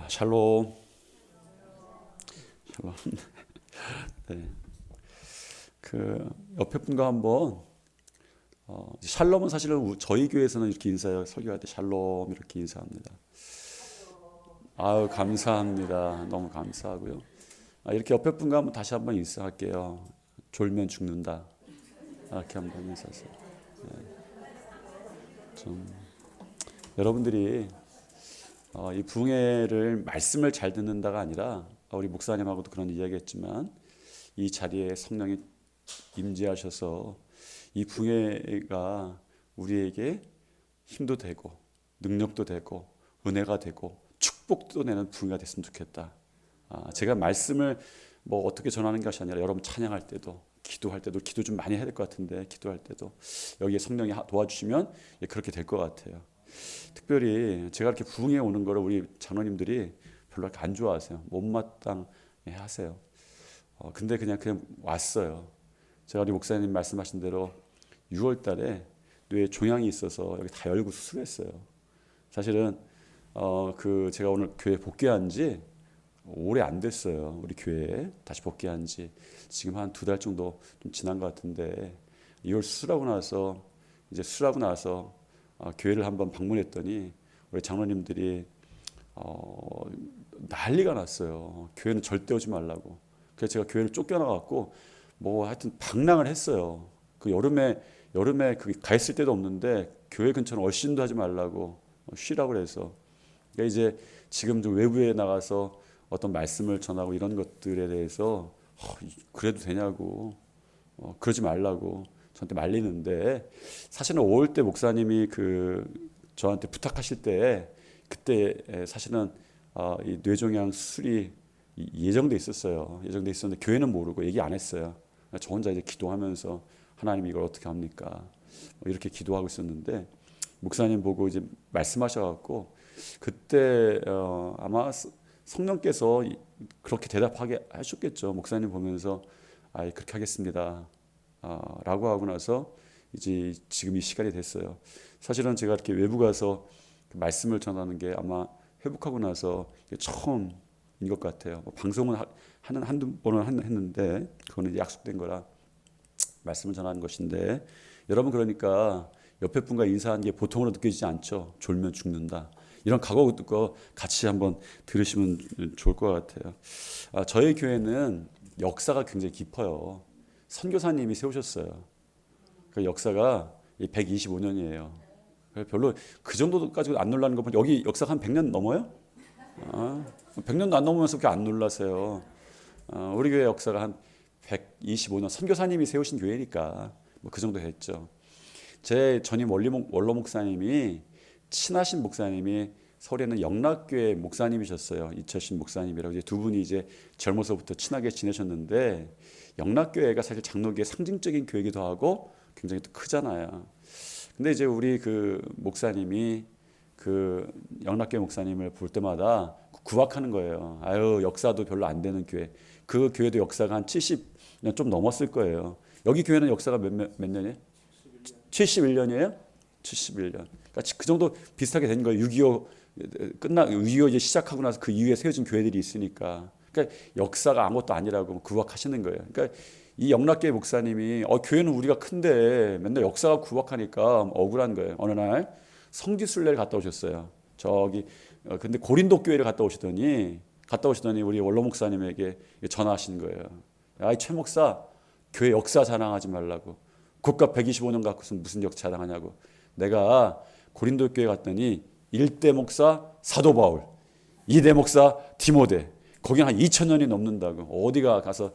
샬롬. 샬롬. 네. 그 옆에 분과 한번 샬롬은 사실은 저희 교회에서는 이렇게 인사해요. 설교할 때 샬롬 이렇게 인사합니다. 아유 감사합니다. 너무 감사하고요. 이렇게 옆에 분과 한번 다시 한번 인사할게요. 졸면 죽는다. 이렇게 한번 인사하세요. 네. 좀 여러분들이 이 붕해를 말씀을 잘 듣는다가 아니라 우리 목사님하고도 그런 이야기했지만 이 자리에 성령이 임재하셔서 이 붕해가 우리에게 힘도 되고 능력도 되고 은혜가 되고 축복도 되는 붕해가 됐으면 좋겠다. 제가 말씀을 뭐 어떻게 전하는 것이 아니라 여러분 찬양할 때도 기도할 때도 기도 좀 많이 해야 될 것 같은데 기도할 때도 여기에 성령이 도와주시면 그렇게 될 것 같아요. 특별히 제가 이렇게 부흥에 오는 거를 우리 장로님들이 별로 이렇게 안 좋아하세요. 못마땅해 하세요. 근데 그냥 왔어요. 제가 우리 목사님 말씀하신 대로 6월 달에 뇌에 종양이 있어서 여기 다 열고 수술했어요. 사실은 제가 오늘 교회 복귀한 지 오래 안 됐어요. 우리 교회에 다시 복귀한 지 지금 한 2달 정도 좀 지난 것 같은데 2월 수술하고 나서 교회를 한번 방문했더니 우리 장로님들이 난리가 났어요. 교회는 절대 오지 말라고. 그래서 제가 교회를 쫓겨나갖고 뭐 하여튼 방랑을 했어요. 그 여름에 가 있을 때도 없는데 교회 근처는 얼씬도 하지 말라고 쉬라고 해서 그러니까 이제 지금 좀 외부에 나가서 어떤 말씀을 전하고 이런 것들에 대해서 그래도 되냐고 그러지 말라고 저한테 말리는데 사실은 5월 때 목사님이 저한테 부탁하실 때 그때 사실은 이 뇌종양 수술이 예정돼 있었어요. 예정돼 있었는데 교회는 모르고 얘기 안 했어요. 저 혼자 이제 기도하면서 하나님 이걸 어떻게 합니까? 이렇게 기도하고 있었는데 목사님 보고 이제 말씀하셔갖고 그때 아마 성령께서 그렇게 대답하게 하셨겠죠. 목사님 보면서 그렇게 하겠습니다. 라고 하고 나서 이제 지금 이 시간이 됐어요. 사실은 제가 이렇게 외부 가서 말씀을 전하는 게 아마 회복하고 나서 처음인 것 같아요. 방송은 한두 번은 했는데 그거는 약속된 거라 말씀을 전하는 것인데 여러분 그러니까 옆에 분과 인사하는 게 보통으로 느껴지지 않죠. 졸면 죽는다. 이런 각오 듣고 같이 한번 들으시면 좋을 것 같아요. 저희 교회는 역사가 굉장히 깊어요. 선교사님이 세우셨어요. 그 역사가 125년이에요. 별로 그 정도까지 안 놀라는 거 보면 여기 역사가 한 100년 넘어요? 100년도 안 넘으면서 그렇게 안 놀라세요. 우리 교회 역사가 한 125년 선교사님이 세우신 교회니까 뭐 그 정도 됐죠. 제 전임 원로 목사님이 친하신 목사님이 서울에는 영락교회 목사님이셨어요. 이철신 목사님이라고 이제 두 분이 이제 젊어서부터 친하게 지내셨는데 영락교회가 사실 장로교회 상징적인 교회이기도 하고 굉장히 또 크잖아요. 근데 이제 우리 목사님이 영락교회 목사님을 볼 때마다 구박하는 거예요. 역사도 별로 안 되는 교회. 그 교회도 역사가 한 70년 좀 넘었을 거예요. 여기 교회는 역사가 몇 년이에요? 71년이에요? 71년. 그러니까 그 정도 비슷하게 된 거예요. 6.25 이제 시작하고 나서 그 이후에 세워진 교회들이 있으니까. 그러니까 역사가 아무것도 아니라고 구박하시는 거예요. 그러니까 이 영락교회 목사님이 교회는 우리가 큰데 맨날 역사가 구박하니까 억울한 거예요. 어느 날 성지순례를 갔다 오셨어요. 근데 고린도 교회를 갔다 오시더니 우리 원로 목사님에게 전화하신 거예요. 최 목사 교회 역사 자랑하지 말라고. 국가 125년 갖고서 무슨 역사 자랑하냐고. 내가 고린도 교회 갔더니 1대 목사 사도 바울, 2대 목사 디모데, 거기 한 2000년이 넘는다고. 어디가 가서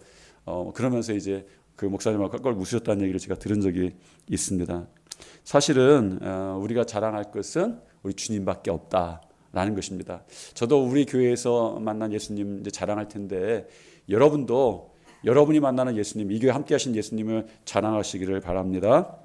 그러면서 이제 그 목사님하고 껄껄 웃으셨다는 얘기를 제가 들은 적이 있습니다. 사실은 우리가 자랑할 것은 우리 주님밖에 없다라는 것입니다. 저도 우리 교회에서 만난 예수님 이제 자랑할 텐데 여러분도 여러분이 만나는 예수님, 이 교회 함께 하신 예수님을 자랑하시기를 바랍니다.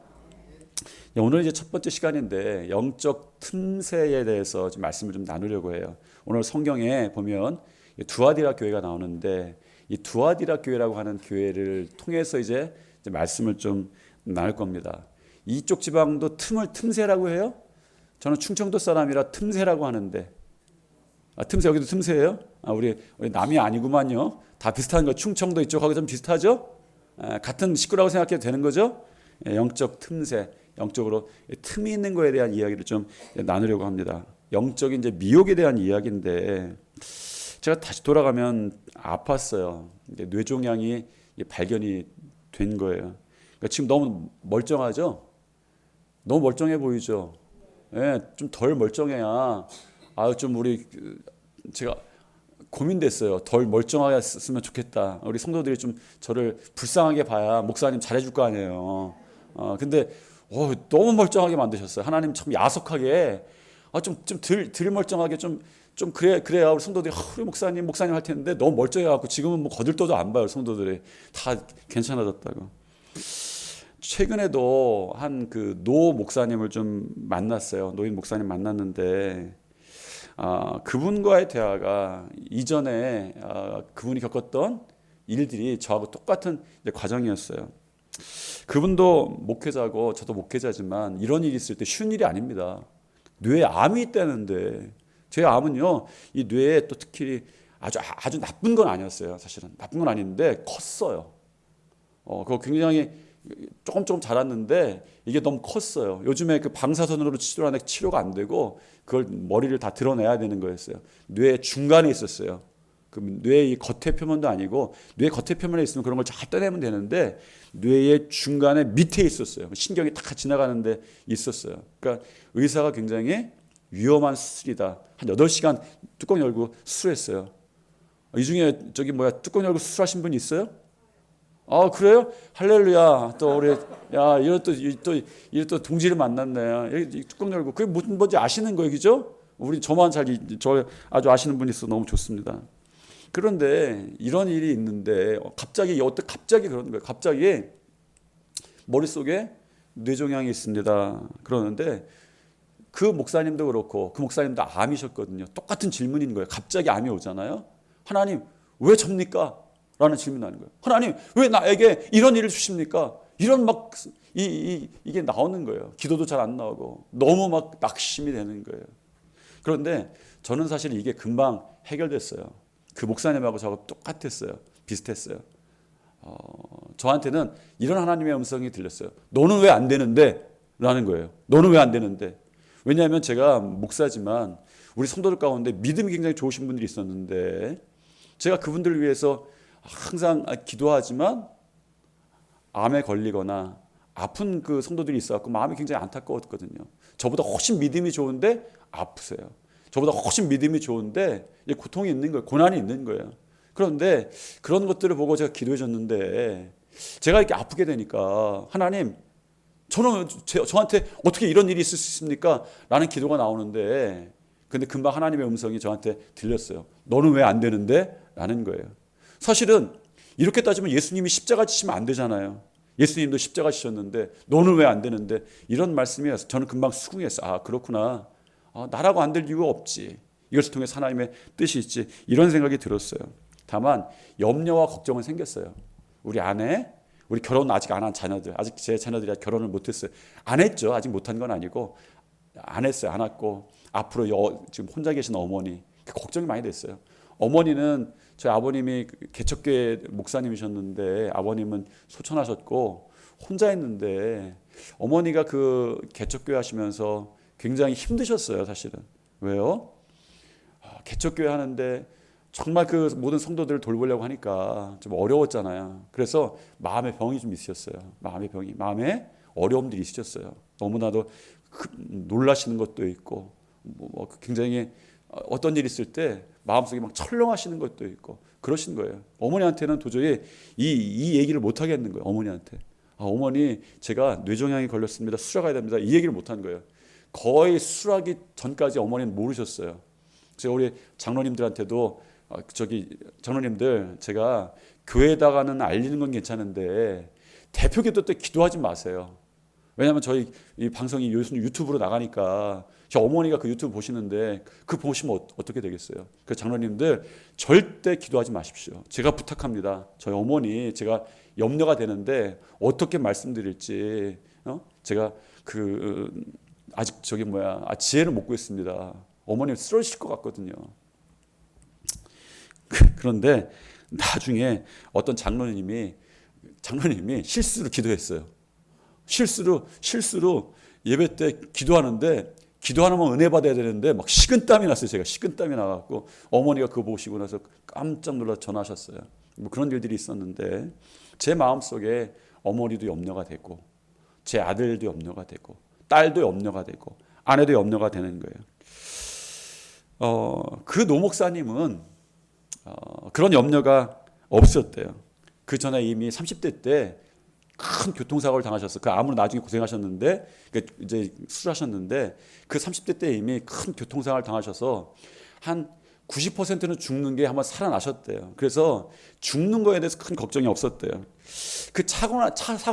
오늘 이제 첫 번째 시간인데 영적 틈새에 대해서 좀 말씀을 좀 나누려고 해요. 오늘 성경에 보면 두아디라 교회가 나오는데 이 두아디라 교회라고 하는 교회를 통해서 이제 말씀을 좀 나눌 겁니다. 이쪽 지방도 틈새라고 해요. 저는 충청도 사람이라 틈새라고 하는데 틈새 여기도 틈새예요? 우리 남이 아니구만요. 다 비슷한 거. 충청도 이쪽하고 좀 비슷하죠? 같은 식구라고 생각해도 되는 거죠? 영적 틈새, 영적으로 틈이 있는 거에 대한 이야기를 좀 나누려고 합니다. 영적인 이제 미혹에 대한 이야기인데 제가 다시 돌아가면 아팠어요. 뇌종양이 발견이 된 거예요. 그러니까 지금 너무 멀쩡하죠? 너무 멀쩡해 보이죠? 예, 좀 덜 멀쩡해야 좀 제가 고민됐어요. 덜 멀쩡하게 했으면 좋겠다. 우리 성도들이 좀 저를 불쌍하게 봐야 목사님 잘해줄 거 아니에요. 근데 너무 멀쩡하게 만드셨어요. 하나님 참 야속하게 덜 멀쩡하게 그래야 우리 성도들이 우리 목사님 할 텐데 너무 멀쩡해갖고 지금은 뭐 거들떠도 안 봐요. 성도들이 다 괜찮아졌다고. 최근에도 한 노 목사님을 좀 만났어요. 노인 목사님 만났는데 그분과의 대화가 이전에 그분이 겪었던 일들이 저하고 똑같은 과정이었어요. 그분도 목회자고 저도 목회자지만 이런 일이 있을 때 쉬운 일이 아닙니다. 뇌에 암이 있다는데 제 암은요, 이 뇌에 또 특히 아주 나쁜 건 아니었어요. 사실은 나쁜 건 아닌데 컸어요. 그거 굉장히 조금 자랐는데 이게 너무 컸어요. 요즘에 방사선으로 치료하는데 치료가 안 되고 그걸 머리를 다 드러내야 되는 거였어요. 뇌 중간에 있었어요. 뇌의 겉에 표면도 아니고 뇌 겉에 표면에 있으면 그런 걸 잘 떠내면 되는데 뇌의 중간에 밑에 있었어요. 신경이 딱 지나가는데 있었어요. 그러니까 의사가 굉장히 위험한 수술이다. 한 8시간 뚜껑 열고 수술했어요. 이 중에 뚜껑 열고 수술하신 분 있어요? 그래요? 할렐루야. 또 우리 이런 또 동지를 만났네. 뚜껑 열고 그게 뭔지 아시는 거예요, 그죠? 저만 저 아주 아시는 분이 있어 너무 좋습니다. 그런데 이런 일이 있는데 갑자기 그러는 거예요. 갑자기 머릿속에 뇌종양이 있습니다. 그러는데 그 목사님도 그렇고 그 목사님도 암이셨거든요. 똑같은 질문인 거예요. 갑자기 암이 오잖아요. 하나님 왜 접니까? 라는 질문하는 거예요. 하나님 왜 나에게 이런 일을 주십니까? 이런 이게 나오는 거예요. 기도도 잘 안 나오고 너무 낙심이 되는 거예요. 그런데 저는 사실 이게 금방 해결됐어요. 그 목사님하고 저하고 똑같았어요. 비슷했어요. 저한테는 이런 하나님의 음성이 들렸어요. 너는 왜 안 되는데? 라는 거예요. 너는 왜 안 되는데? 왜냐하면 제가 목사지만 우리 성도들 가운데 믿음이 굉장히 좋으신 분들이 있었는데 제가 그분들을 위해서 항상 기도하지만 암에 걸리거나 아픈 그 성도들이 있어서 마음이 굉장히 안타까웠거든요. 저보다 훨씬 믿음이 좋은데 아프세요. 저보다 훨씬 믿음이 좋은데 고통이 있는 거예요. 고난이 있는 거예요. 그런데 그런 것들을 보고 제가 기도해 줬는데 제가 이렇게 아프게 되니까 하나님 저한테 어떻게 이런 일이 있을 수 있습니까? 라는 기도가 나오는데 근데 금방 하나님의 음성이 저한테 들렸어요. 너는 왜 안 되는데? 라는 거예요. 사실은 이렇게 따지면 예수님이 십자가 지시면 안 되잖아요. 예수님도 십자가 지셨는데 너는 왜 안 되는데? 이런 말씀이어서 저는 금방 수긍했어요. 그렇구나. 나라고 안 될 이유가 없지. 이것을 통해 하나님의 뜻이 있지. 이런 생각이 들었어요. 다만 염려와 걱정은 생겼어요. 우리 아내, 우리 결혼 아직 안 한 자녀들, 아직 제 자녀들이 결혼을 못했어요. 안 했죠. 아직 못한 건 아니고 안 했어요. 안 했고 앞으로 지금 혼자 계신 어머니 걱정이 많이 됐어요. 어머니는 저희 아버님이 개척교회 목사님이셨는데 아버님은 소천하셨고 혼자 있는데 어머니가 그 개척교회 하시면서 굉장히 힘드셨어요. 사실은. 왜요? 개척교회 하는데 정말 그 모든 성도들을 돌보려고 하니까 좀 어려웠잖아요. 그래서 마음의 병이 좀 있으셨어요. 마음에 어려움들이 있으셨어요. 너무나도 놀라시는 것도 있고 굉장히 어떤 일이 있을 때 마음속에 철렁하시는 것도 있고 그러신 거예요. 어머니한테는 도저히 이 얘기를 못 하겠는 거예요. 어머니한테. 어머니 제가 뇌종양이 걸렸습니다. 수술하야 됩니다. 이 얘기를 못 한 거예요. 거의 수술하기 전까지 어머니는 모르셨어요. 제가 우리 장로님들한테도 장로님들 제가 교회에다가는 알리는 건 괜찮은데 대표기도 때 기도하지 마세요. 왜냐하면 저희 이 방송이 요즘 유튜브로 나가니까 저 어머니가 그 유튜브 보시는데 그 보시면 어떻게 되겠어요? 그 장로님들 절대 기도하지 마십시오. 제가 부탁합니다. 저희 어머니 제가 염려가 되는데 어떻게 말씀드릴지 제가 아직 지혜를 못 구했습니다. 어머니 쓰러지실 것 같거든요. 그런데 나중에 어떤 장로님이 실수로 기도했어요. 실수로 예배 때 기도하는데 기도하면 은혜 받아야 되는데 막 식은땀이 났어요. 제가 식은땀이 나갖고 어머니가 그거 보시고 나서 깜짝 놀라 전화하셨어요. 뭐 그런 일들이 있었는데 제 마음속에 어머니도 염려가 되고 제 아들도 염려가 되고 딸도 염려가 되고 아내도 염려가 되는 거예요. 그 노목사님은 그런 염려가 없었대요. 그 전에 이미 30대 때 큰 교통사고를 당하셨어요. 그 암으로 나중에 고생하셨는데 이제 수술하셨는데 그 30대 때 이미 큰 교통사고를 당하셔서 한 90%는 죽는 게 한번 살아나셨대요. 그래서 죽는 거에 대해서 큰 걱정이 없었대요. 그 사고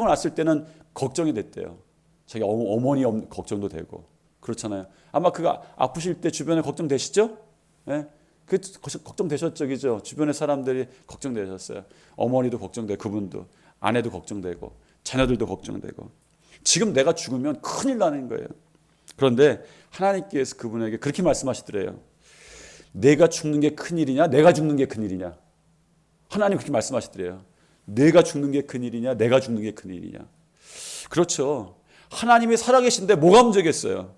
났을 때는 걱정이 됐대요. 자기 어머니 걱정도 되고 그렇잖아요. 아마 그가 아프실 때 주변에 걱정되시죠? 네? 그 걱정되셨죠, 그죠? 주변의 사람들이 걱정되셨어요. 어머니도 걱정되고 그분도 아내도 걱정되고 자녀들도 걱정되고 지금 내가 죽으면 큰일 나는 거예요. 그런데 하나님께서 그분에게 그렇게 말씀하시더래요. 내가 죽는 게 큰일이냐 내가 죽는 게 큰일이냐. 하나님 그렇게 말씀하시더래요. 내가 죽는 게 큰일이냐 내가 죽는 게 큰일이냐. 그렇죠. 하나님이 살아계신데 뭐가 문제겠어요.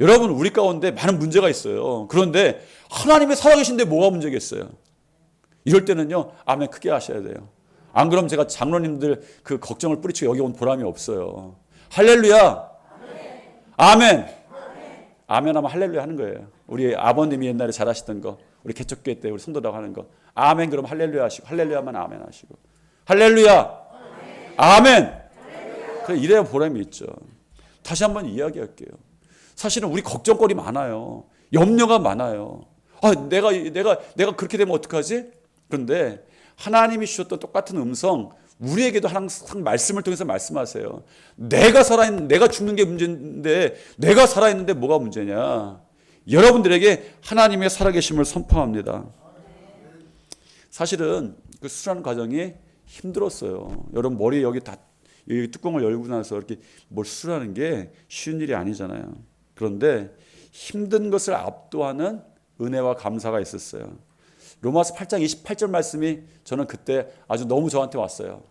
여러분 우리 가운데 많은 문제가 있어요. 그런데 하나님이 살아계신데 뭐가 문제겠어요. 이럴 때는요 아멘 크게 하셔야 돼요. 안 그러면 제가 장로님들 그 걱정을 뿌리치고 여기 온 보람이 없어요. 할렐루야. 아멘. 아멘 하면 할렐루야 하는 거예요. 우리 아버님이 옛날에 잘하시던 거 우리 개척교회 때 우리 성도라고 하는 거 아멘 그럼 할렐루야 하시고 할렐루야 하면 아멘 하시고 할렐루야. 아멘. 그래 이래야 보람이 있죠. 다시 한번 이야기할게요. 사실은 우리 걱정거리 많아요. 염려가 많아요. 내가 그렇게 되면 어떡하지? 그런데 하나님이 주셨던 똑같은 음성 우리에게도 항상 말씀을 통해서 말씀하세요. 내가 죽는 게 문제인데 내가 살아있는데 뭐가 문제냐. 여러분들에게 하나님의 살아계심을 선포합니다. 사실은 그 수술하는 과정이 힘들었어요. 여러분 머리 여기 뚜껑을 열고 나서 이렇게 뭘 수술하는 게 쉬운 일이 아니잖아요. 그런데 힘든 것을 압도하는 은혜와 감사가 있었어요. 로마서 8장 28절 말씀이 저는 그때 아주 너무 저한테 왔어요.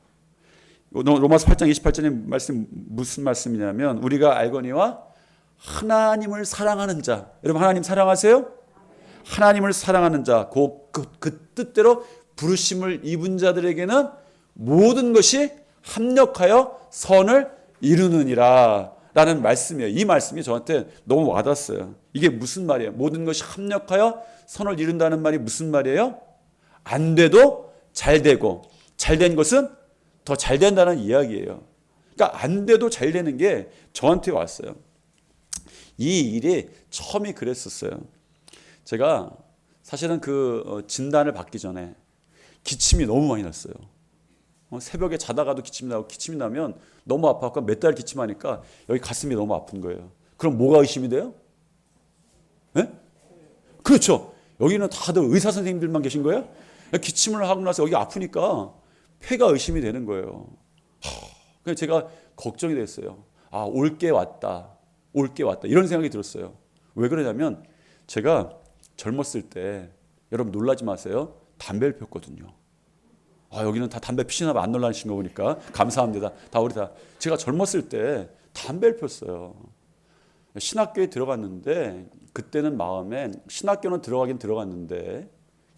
로마서 8장 28절의 말씀 무슨 말씀이냐면 우리가 알거니와 하나님을 사랑하는 자. 여러분 하나님 사랑하세요? 하나님을 사랑하는 자. 그 뜻대로 부르심을 입은 자들에게는 모든 것이 합력하여 선을 이루느니라 라는 말씀이에요. 이 말씀이 저한테 너무 와닿았어요. 이게 무슨 말이에요? 모든 것이 합력하여 선을 이룬다는 말이 무슨 말이에요? 안 돼도 잘 되고 잘 된 것은 더 잘 된다는 이야기예요. 그러니까 안 돼도 잘 되는 게 저한테 왔어요. 이 일이 처음이 그랬었어요. 제가 사실은 그 진단을 받기 전에 기침이 너무 많이 났어요. 새벽에 자다가도 기침이 나고 기침이 나면 너무 아파서 몇 달 기침하니까 여기 가슴이 너무 아픈 거예요. 그럼 뭐가 의심이 돼요? 네? 그렇죠. 여기는 다들 의사 선생님들만 계신 거예요? 기침을 하고 나서 여기 아프니까 폐가 의심이 되는 거예요. 그래서 제가 걱정이 됐어요. 올 게 왔다. 이런 생각이 들었어요. 왜 그러냐면 제가 젊었을 때 여러분 놀라지 마세요. 담배를 폈거든요. 여기는 다 담배 피시나 안 놀라신 거 보니까 감사합니다. 제가 젊었을 때 담배를 폈어요. 신학교에 들어갔는데 그때는 마음에 신학교는 들어가긴 들어갔는데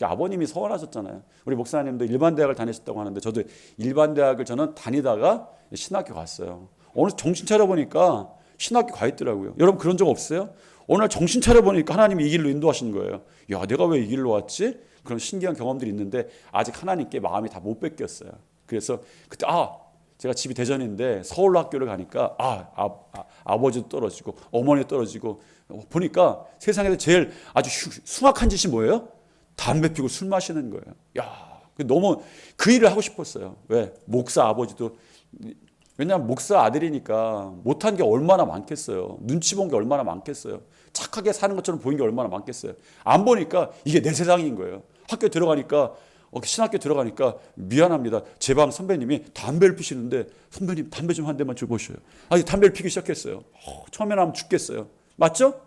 아버님이 서운하셨잖아요. 우리 목사님도 일반 대학을 다니셨다고 하는데 저도 일반 대학을 저는 다니다가 신학교 갔어요. 어느 정신 차려 보니까 신학교 가 있더라고요. 여러분 그런 적 없어요? 어느 날 정신 차려 보니까 하나님이 이 길로 인도하시는 거예요. 야, 내가 왜 이 길로 왔지? 그런 신기한 경험들이 있는데 아직 하나님께 마음이 다 못 뺏겼어요. 그래서 그때 제가 집이 대전인데 서울로 학교를 가니까 아버지도 떨어지고 어머니도 떨어지고 보니까 세상에서 제일 아주 흉악한 짓이 뭐예요? 담배 피고 술 마시는 거예요. 야, 너무 그 일을 하고 싶었어요. 왜? 목사 아버지도 왜냐하면 목사 아들이니까 못한 게 얼마나 많겠어요. 눈치 본 게 얼마나 많겠어요. 착하게 사는 것처럼 보인 게 얼마나 많겠어요. 안 보니까 이게 내 세상인 거예요. 학교 들어가니까 신학교 들어가니까 미안합니다. 제 방 선배님이 담배를 피시는데 선배님 담배 좀 한 대만 줘보셔요. 담배를 피기 시작했어요. 처음에는 하면 죽겠어요. 맞죠?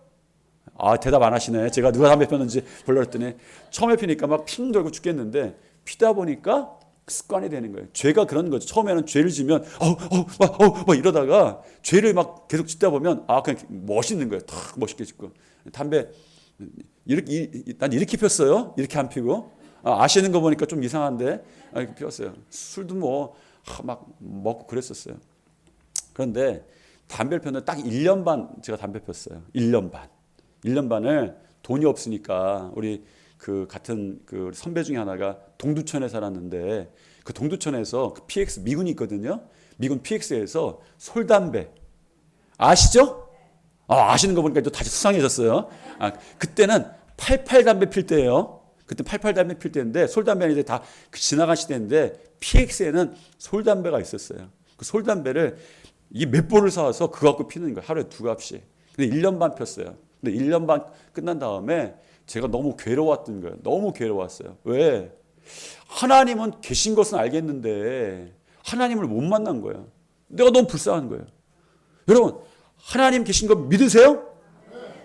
아, 대답 안 하시네. 제가 누가 담배 폈는지 불렀더니 처음에 피니까 막 핑 돌고 죽겠는데 피다 보니까 습관이 되는 거예요. 죄가 그런 거죠. 처음에는 죄를 지면 막 이러다가 죄를 막 계속 짓다 보면 아, 그냥 멋있는 거예요. 탁 멋있게 짓고. 담배 이렇게 난 이렇게 폈어요. 이렇게 안 피고. 아시는 거 보니까 좀 이상한데 이렇게 피웠어요. 술도 뭐 막 먹고 그랬었어요. 그런데 담배를 폈는데 딱 1년 반 제가 담배 폈어요. 1년 반. 1년 반을 돈이 없으니까 우리 그 같은 그 선배 중에 하나가 동두천에 살았는데 그 동두천에서 그 PX 미군이 있거든요. 미군 PX에서 솔담배 아시죠? 아시는 거 보니까 또 다시 수상해졌어요. 그때는 88 담배 필 때예요. 그때 88 담배 필 때인데 솔담배는 이제 다 지나간 시대인데 PX에는 솔담배가 있었어요. 그 솔담배를 이게 몇 보를 사와서 그거 갖고 피는 거예요. 하루에 2갑씩. 근데 1년 반 폈어요. 근데 1년 반 끝난 다음에 제가 너무 괴로웠던 거예요. 너무 괴로웠어요. 왜? 하나님은 계신 것은 알겠는데 하나님을 못 만난 거예요. 내가 너무 불쌍한 거예요. 여러분, 하나님 계신 거 믿으세요?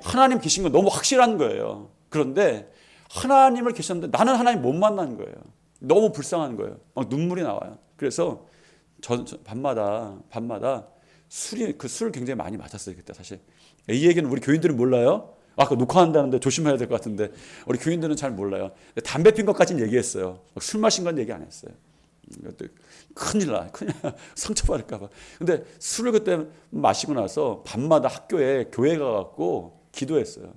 하나님 계신 거 너무 확실한 거예요. 그런데 하나님을 계셨는데 나는 하나님 못 만난 거예요. 너무 불쌍한 거예요. 막 눈물이 나와요. 그래서 저 밤마다 술 굉장히 많이 마셨어요. 그때 사실. 이 얘기는 우리 교인들은 몰라요. 아까 녹화한다는데 조심해야 될 것 같은데 우리 교인들은 잘 몰라요. 담배 핀 것까지는 얘기했어요. 술 마신 건 얘기 안 했어요. 큰일 나. 상처받을까 봐. 근데 술을 그때 마시고 나서 밤마다 학교에 교회 가갖고 기도했어요.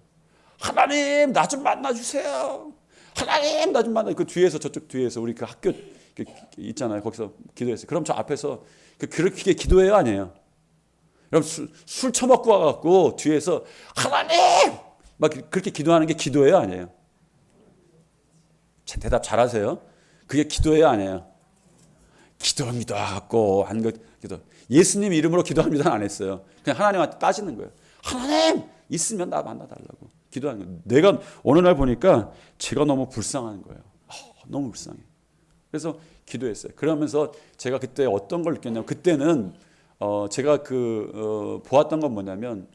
하나님 나 좀 만나주세요. 하나님 나 좀 만나. 그 뒤에서 저쪽 뒤에서 우리 그 학교 있잖아요. 거기서 기도했어요. 그럼 저 앞에서 그렇게 기도해요 아니에요? 여러분 술 처먹고 와갖고 뒤에서 하나님 막 그렇게 기도하는 게 기도예요 아니에요? 대답 잘하세요. 그게 기도예요 아니에요? 기도합니다 갖고 한 것 기도. 예수님 이름으로 기도합니다 안 했어요. 그냥 하나님한테 따지는 거예요. 하나님 있으면 나 만나달라고 기도하는 거예요. 내가 어느 날 보니까 제가 너무 불쌍한 거예요. 너무 불쌍해. 그래서 기도했어요. 그러면서 제가 그때 어떤 걸 느꼈냐면 그때는 제가 보았던 건 뭐냐면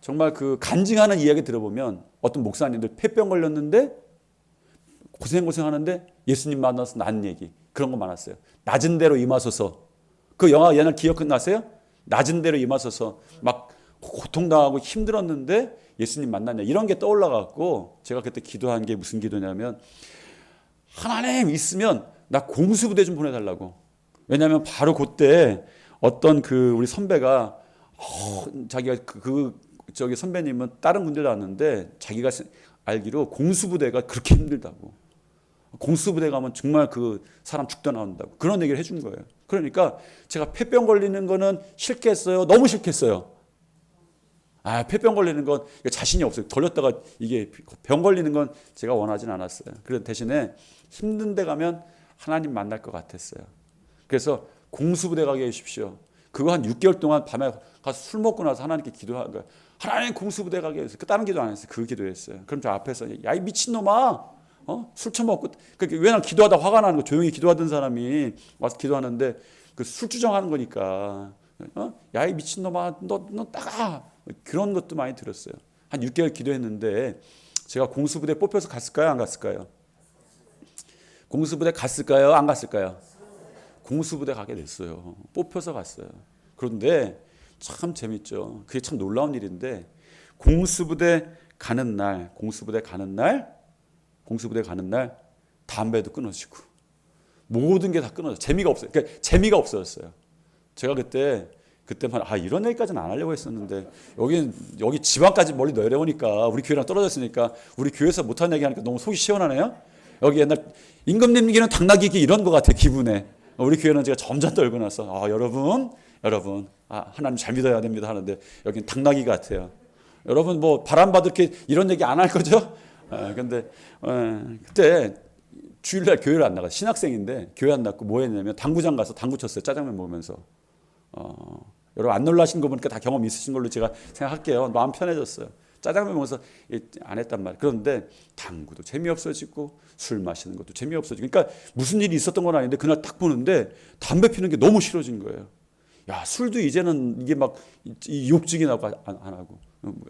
정말 그 간증하는 이야기 들어보면 어떤 목사님들 폐병 걸렸는데 고생하는데 예수님 만나서 난 얘기 그런 거 많았어요. 낮은 대로 임하소서. 그 영화 옛날 기억나세요? 낮은 대로 임하소서. 막 고통당하고 힘들었는데 예수님 만났냐 이런 게 떠올라갖고 제가 그때 기도한 게 무슨 기도냐면 하나님 있으면 나 공수부대 좀 보내달라고. 왜냐하면 바로 그때 어떤 우리 선배가 자기가 저기 선배님은 다른 군대 나왔는데 자기가 알기로 공수부대가 그렇게 힘들다고. 공수부대 가면 정말 그 사람 죽다 나온다고. 그런 얘기를 해준 거예요. 그러니까 제가 폐병 걸리는 거는 싫겠어요. 너무 싫겠어요. 폐병 걸리는 건 자신이 없어요. 걸렸다가 이게 병 걸리는 건 제가 원하진 않았어요. 그래서 대신에 힘든 데 가면 하나님 만날 것 같았어요. 그래서 공수부대 가게 해주십시오. 그거 한 6개월 동안 밤에 가서 술 먹고 나서 하나님께 기도한 거예요. 하나님 공수부대 가게 해주세요. 다른 기도 안 했어요. 그 기도했어요. 그럼 저 앞에서 야 이 미친놈아 술 처먹고 왜냐면 기도하다 화가 나는 거 조용히 기도하던 사람이 와서 기도하는데 그 술주정하는 거니까 야 이 미친놈아 너 따가 그런 것도 많이 들었어요. 한 6개월 기도했는데 제가 공수부대 뽑혀서 갔을까요? 안 갔을까요? 공수부대 갔을까요? 안 갔을까요? 공수부대 가게 됐어요. 뽑혀서 갔어요. 그런데 참 재밌죠. 그게 참 놀라운 일인데 공수부대 가는 날 담배도 끊어지고 모든 게 다 끊어져. 재미가 없어요. 그러니까 재미가 없어졌어요. 제가 그때만 이런 얘기까지는 안 하려고 했었는데 여기 지방까지 멀리 내려오니까 우리 교회랑 떨어졌으니까 우리 교회에서 못한 얘기 하니까 너무 속이 시원하네요. 여기 옛날 임금님기는 당나귀기 이런 것 같아 기분에. 우리 교회는 제가 점점 떨고 나서 여러분 하나님 잘 믿어야 됩니다 하는데 여기는 당나귀 같아요. 여러분 뭐 바람 받을 게 이런 얘기 안 할 거죠? 근데 그때 주일날 교회를 안 나가 신학생인데 교회 안 나고 뭐 했냐면 당구장 가서 당구 쳤어요. 짜장면 먹으면서. 여러분 안 놀라신 거 보니까 다 경험 있으신 걸로 제가 생각할게요. 마음 편해졌어요. 짜장면 먹으면서 안 했단 말이에요. 그런데 당구도 재미없어지고 술 마시는 것도 재미없어지고 그러니까 무슨 일이 있었던 건 아닌데 그날 딱 보는데 담배 피는 게 너무 싫어진 거예요. 야, 술도 이제는 이게 막 이 욕증이 나고 안 하고.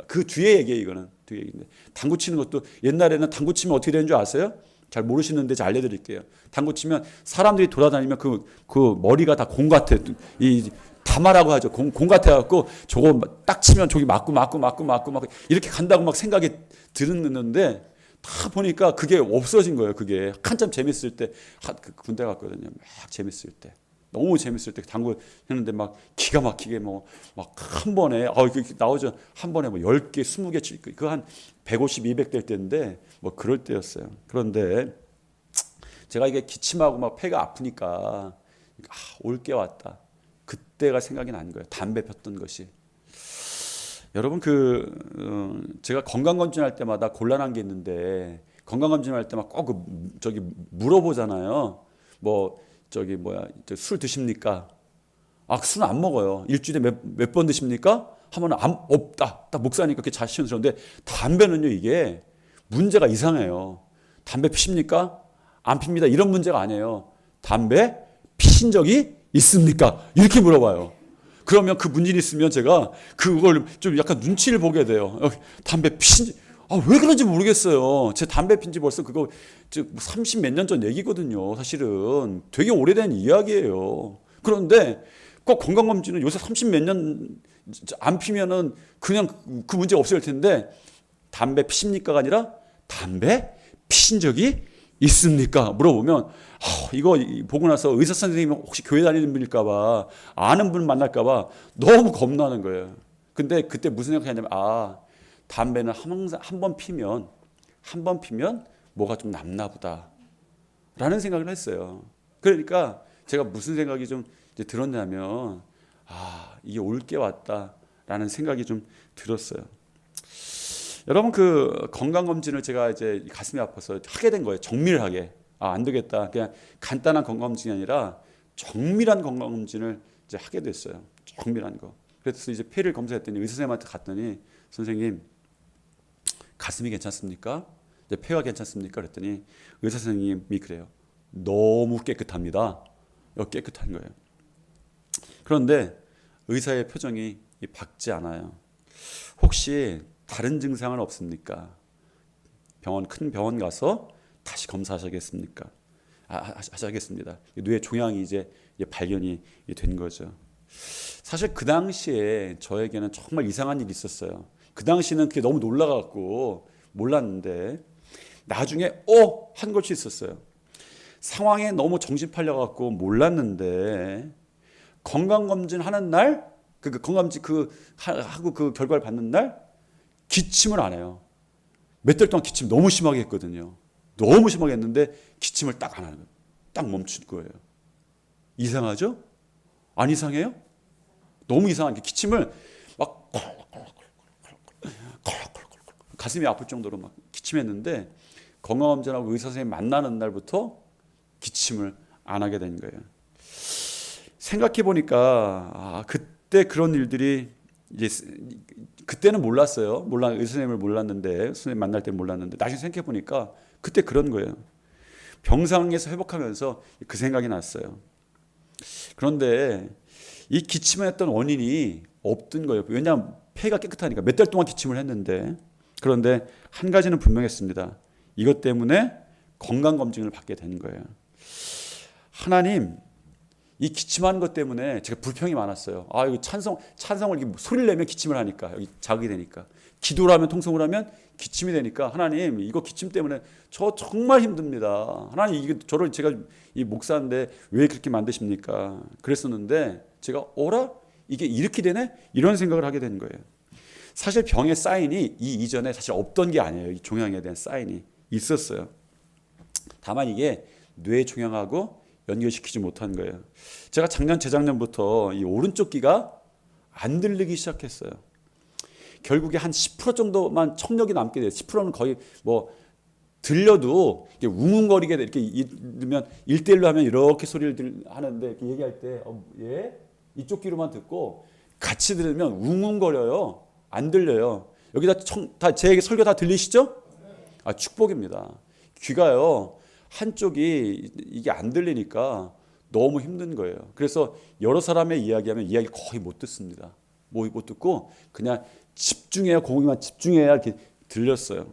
그 뒤에 얘기예요, 이거는. 뒤에 얘기인데. 당구 치는 것도 옛날에는 당구 치면 어떻게 되는 줄 아세요? 잘 모르시는데 잘 알려드릴게요. 당구 치면 사람들이 돌아다니면 그 머리가 다 공 같아. 이 다마라고 하죠. 공 같아갖고 저거 딱 치면 저기 맞고 이렇게 간다고 막 생각이 드는데 다 보니까 그게 없어진 거예요. 그게 한참 재밌을 때 군대 갔거든요. 막 재밌을 때. 너무 재밌을 때 당구 했는데 막 기가 막히게 뭐 막 한 번에 나오죠. 한 번에 뭐 10개, 20개 그 한 150, 200 될 때인데 뭐 그럴 때였어요. 그런데 제가 이게 기침하고 막 폐가 아프니까 올 게 왔다. 그때가 생각이 난 거예요. 담배 폈던 것이. 여러분 제가 건강검진할 때마다 곤란한 게 있는데 건강검진할 때마다 꼭 저기 물어보잖아요. 뭐 저기 술 드십니까? 술 안 먹어요. 일주일에 몇 번 드십니까? 하면 없다. 딱 목사니까 그게 자신스러운데 담배는요 이게 문제가 이상해요. 담배 피십니까? 안 핍니다. 이런 문제가 아니에요. 담배 피신 적이 있습니까? 이렇게 물어봐요. 그러면 그 문제가 있으면 제가 그걸 좀 약간 눈치를 보게 돼요. 담배 피신지 왜 그런지 모르겠어요. 제 담배 핀지 벌써 그거 30 몇 년 전 얘기거든요. 사실은 되게 오래된 이야기예요. 그런데 꼭 건강검진은 요새 30 몇 년 안 피면은 그냥 그 문제 없을 텐데 담배 피십니까가 아니라 담배 피신 적이 있습니까? 물어보면 이거 보고 나서 의사 선생님이 혹시 교회 다니는 분일까봐 아는 분 만날까봐 너무 겁나는 거예요. 근데 그때 무슨 생각하냐면 담배는 항상 한 번 피면 뭐가 좀 남나 보다 라는 생각을 했어요. 그러니까 제가 무슨 생각이 좀 이제 들었냐면 이게 올 게 왔다라는 생각이 좀 들었어요. 여러분 그 건강검진을 제가 이제 가슴이 아파서 하게 된 거예요. 정밀하게. 안 되겠다. 그냥 간단한 건강검진이 아니라 정밀한 건강검진을 이제 하게 됐어요. 정밀한 거. 그래서 이제 폐를 검사했더니 의사 선생님한테 갔더니 선생님 가슴이 괜찮습니까? 이제 폐가 괜찮습니까? 그랬더니 의사 선생님이 그래요. 너무 깨끗합니다. 깨끗한 거예요. 그런데 의사의 표정이 밝지 않아요. 혹시 다른 증상은 없습니까? 큰 병원 가서 다시 검사하셔야겠습니까? 하셔야겠습니다. 뇌 종양이 이제 발견이 된 거죠. 사실 그 당시에 저에게는 정말 이상한 일이 있었어요. 그 당시는 그게 너무 놀라갖고 몰랐는데 나중에 한 것이 있었어요. 상황에 너무 정신 팔려갖고 몰랐는데 건강검진 하는 날, 건강검진 하고 그 결과를 받는 날 기침을 안 해요. 몇 달 동안 기침 너무 심하게 했거든요. 너무 심하게 했는데 기침을 딱 안 하는 거예요. 딱 멈춘 거예요. 이상하죠? 안 이상해요? 너무 이상한 게 기침을 막 가슴이 아플 정도로 막 기침했는데 건강검진하고 의사 선생님 만나는 날부터 기침을 안 하게 된 거예요. 생각해 보니까 그때 그런 일들이 이제 그때는 몰랐어요. 의사 선생님을 몰랐는데 선생님 만날 때 몰랐는데 나중에 생각해 보니까 그때 그런 거예요. 병상에서 회복하면서 그 생각이 났어요. 그런데 이 기침을 했던 원인이 없던 거예요. 왜냐하면 폐가 깨끗하니까 몇 달 동안 기침을 했는데 그런데 한 가지는 분명했습니다. 이것 때문에 건강검진을 받게 된 거예요. 하나님 이 기침하는 것 때문에 제가 불평이 많았어요. 이거 찬성을 이렇게 소리를 내면 기침을 하니까 여기 자극이 되니까 기도를 하면 통성을 하면 기침이 되니까 하나님 이거 기침 때문에 저 정말 힘듭니다. 하나님 이게 제가 이 목사인데 왜 그렇게 만드십니까? 그랬었는데 제가 이게 이렇게 되네? 이런 생각을 하게 된 거예요. 사실 병의 사인이 이전에 사실 없던 게 아니에요. 이 종양에 대한 사인이 있었어요. 다만 이게 뇌 종양하고 연결시키지 못한 거예요. 제가 재작년부터 이 오른쪽 귀가 안 들리기 시작했어요. 결국에 한 10% 정도만 청력이 남게 돼요. 10%는 거의 들려도 이게 웅웅거리게 돼. 이렇게 이러면 1대1로 하면 이렇게 소리를 하는데 이렇게 얘기할 때 이쪽 귀로만 듣고 같이 들으면 웅웅거려요. 안 들려요. 여기다 제 설교 다 들리시죠? 축복입니다. 귀가요. 한쪽이 이게 안 들리니까 너무 힘든 거예요. 그래서 여러 사람의 이야기하면 이야기 거의 못 듣습니다. 못 듣고 그냥 집중해야 거기만 집중해야 이렇게 들렸어요.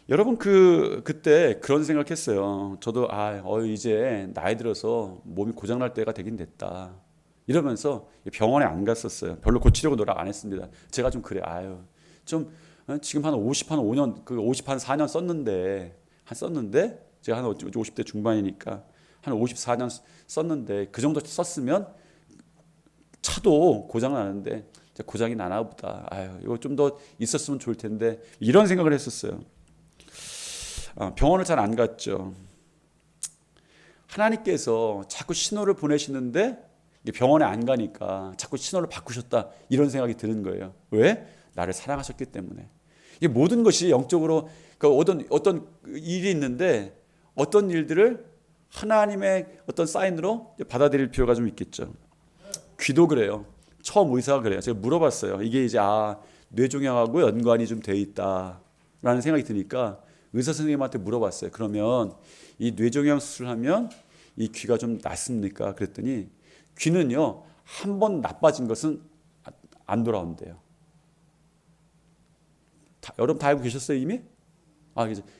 여러분 그때 그런 생각했어요. 저도 이제 나이 들어서 몸이 고장 날 때가 되긴 됐다. 이러면서 병원에 안 갔었어요. 별로 고치려고 노력 안 했습니다. 제가 좀 그래. 좀 지금 한 5년 4년 썼는데 제가 한 50대 중반이니까 한 54년 썼는데 그 정도 썼으면 차도 고장 나는데 고장이 나나 보다. 이거 좀 더 있었으면 좋을 텐데 이런 생각을 했었어요. 병원을 잘 안 갔죠. 하나님께서 자꾸 신호를 보내시는데 병원에 안 가니까 자꾸 신호를 바꾸셨다 이런 생각이 드는 거예요. 왜? 나를 사랑하셨기 때문에. 이게 모든 것이 영적으로 어떤 일이 있는데 어떤 일들을 하나님의 어떤 사인으로 받아들일 필요가 좀 있겠죠. 귀도 그래요. 처음 의사가 그래요. 제가 물어봤어요. 이게 이제 뇌종양하고 연관이 좀 돼 있다라는 생각이 드니까 의사 선생님한테 물어봤어요. 그러면 이 뇌종양 수술하면 이 귀가 좀 낫습니까? 그랬더니 귀는요 한 번 나빠진 것은 안 돌아온대요. 여러분 다 알고 계셨어요 이미?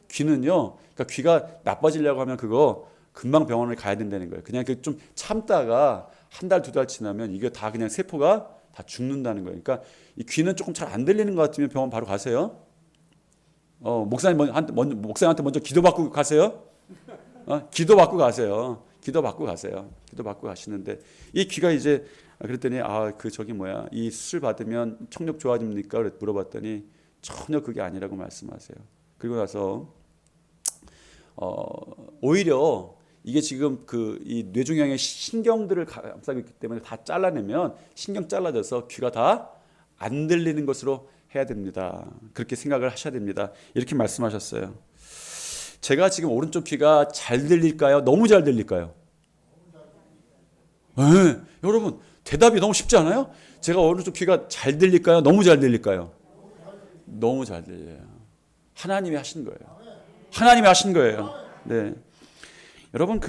귀는요, 그러니까 귀가 나빠지려고 하면 그거 금방 병원을 가야 된다는 거예요. 그냥 좀 참다가 한 달, 두 달 지나면 이게 다 그냥 세포가 다 죽는다는 거예요. 그러니까 이 귀는 조금 잘 안 들리는 것 같으면 병원 바로 가세요. 목사님한테 먼저 기도받고 가세요. 기도받고 가세요. 기도받고 가시는데 이 귀가 이제 그랬더니 이 수술 받으면 청력 좋아집니까? 물어봤더니 전혀 그게 아니라고 말씀하세요. 그리고 나서 오히려 이게 지금 이 뇌종양의 신경들을 감싸고 있기 때문에 다 잘라내면 신경 잘라져서 귀가 다 안 들리는 것으로 해야 됩니다. 그렇게 생각을 하셔야 됩니다. 이렇게 말씀하셨어요. 제가 지금 오른쪽 귀가 잘 들릴까요? 너무 잘 들릴까요? 여러분 대답이 너무 쉽지 않아요? 제가 오른쪽 귀가 잘 들릴까요? 너무 잘 들릴까요? 너무 잘 들려요. 하나님이 하신 거예요. 하나님이 하신 거예요. 네. 여러분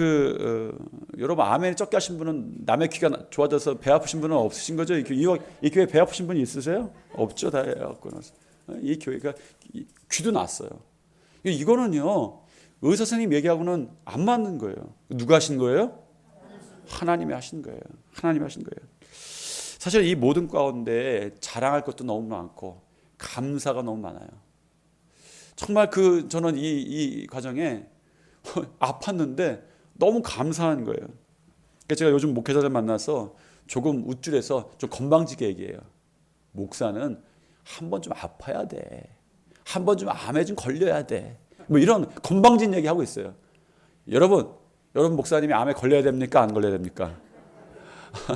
여러분 아멘 적게 하신 분은 남의 귀가 좋아져서 배 아프신 분은 없으신 거죠? 이 교회 배 아프신 분이 있으세요? 없죠. 다 해갖고 나서 이 교회가 귀도 났어요. 이거는요 의사 선생님 얘기하고는 안 맞는 거예요. 누가 하신 거예요? 하나님이 하신 거예요. 하나님이 하신 거예요. 사실 이 모든 가운데 자랑할 것도 너무 많고 감사가 너무 많아요. 정말 저는 이 과정에 아팠는데 너무 감사한 거예요. 그러니까 제가 요즘 목회자들 만나서 조금 우쭐해서 좀 건방지게 얘기해요. 목사는 한 번 좀 아파야 돼. 한 번 좀 암에 좀 걸려야 돼. 뭐 이런 건방진 얘기 하고 있어요. 여러분 목사님이 암에 걸려야 됩니까? 안 걸려야 됩니까?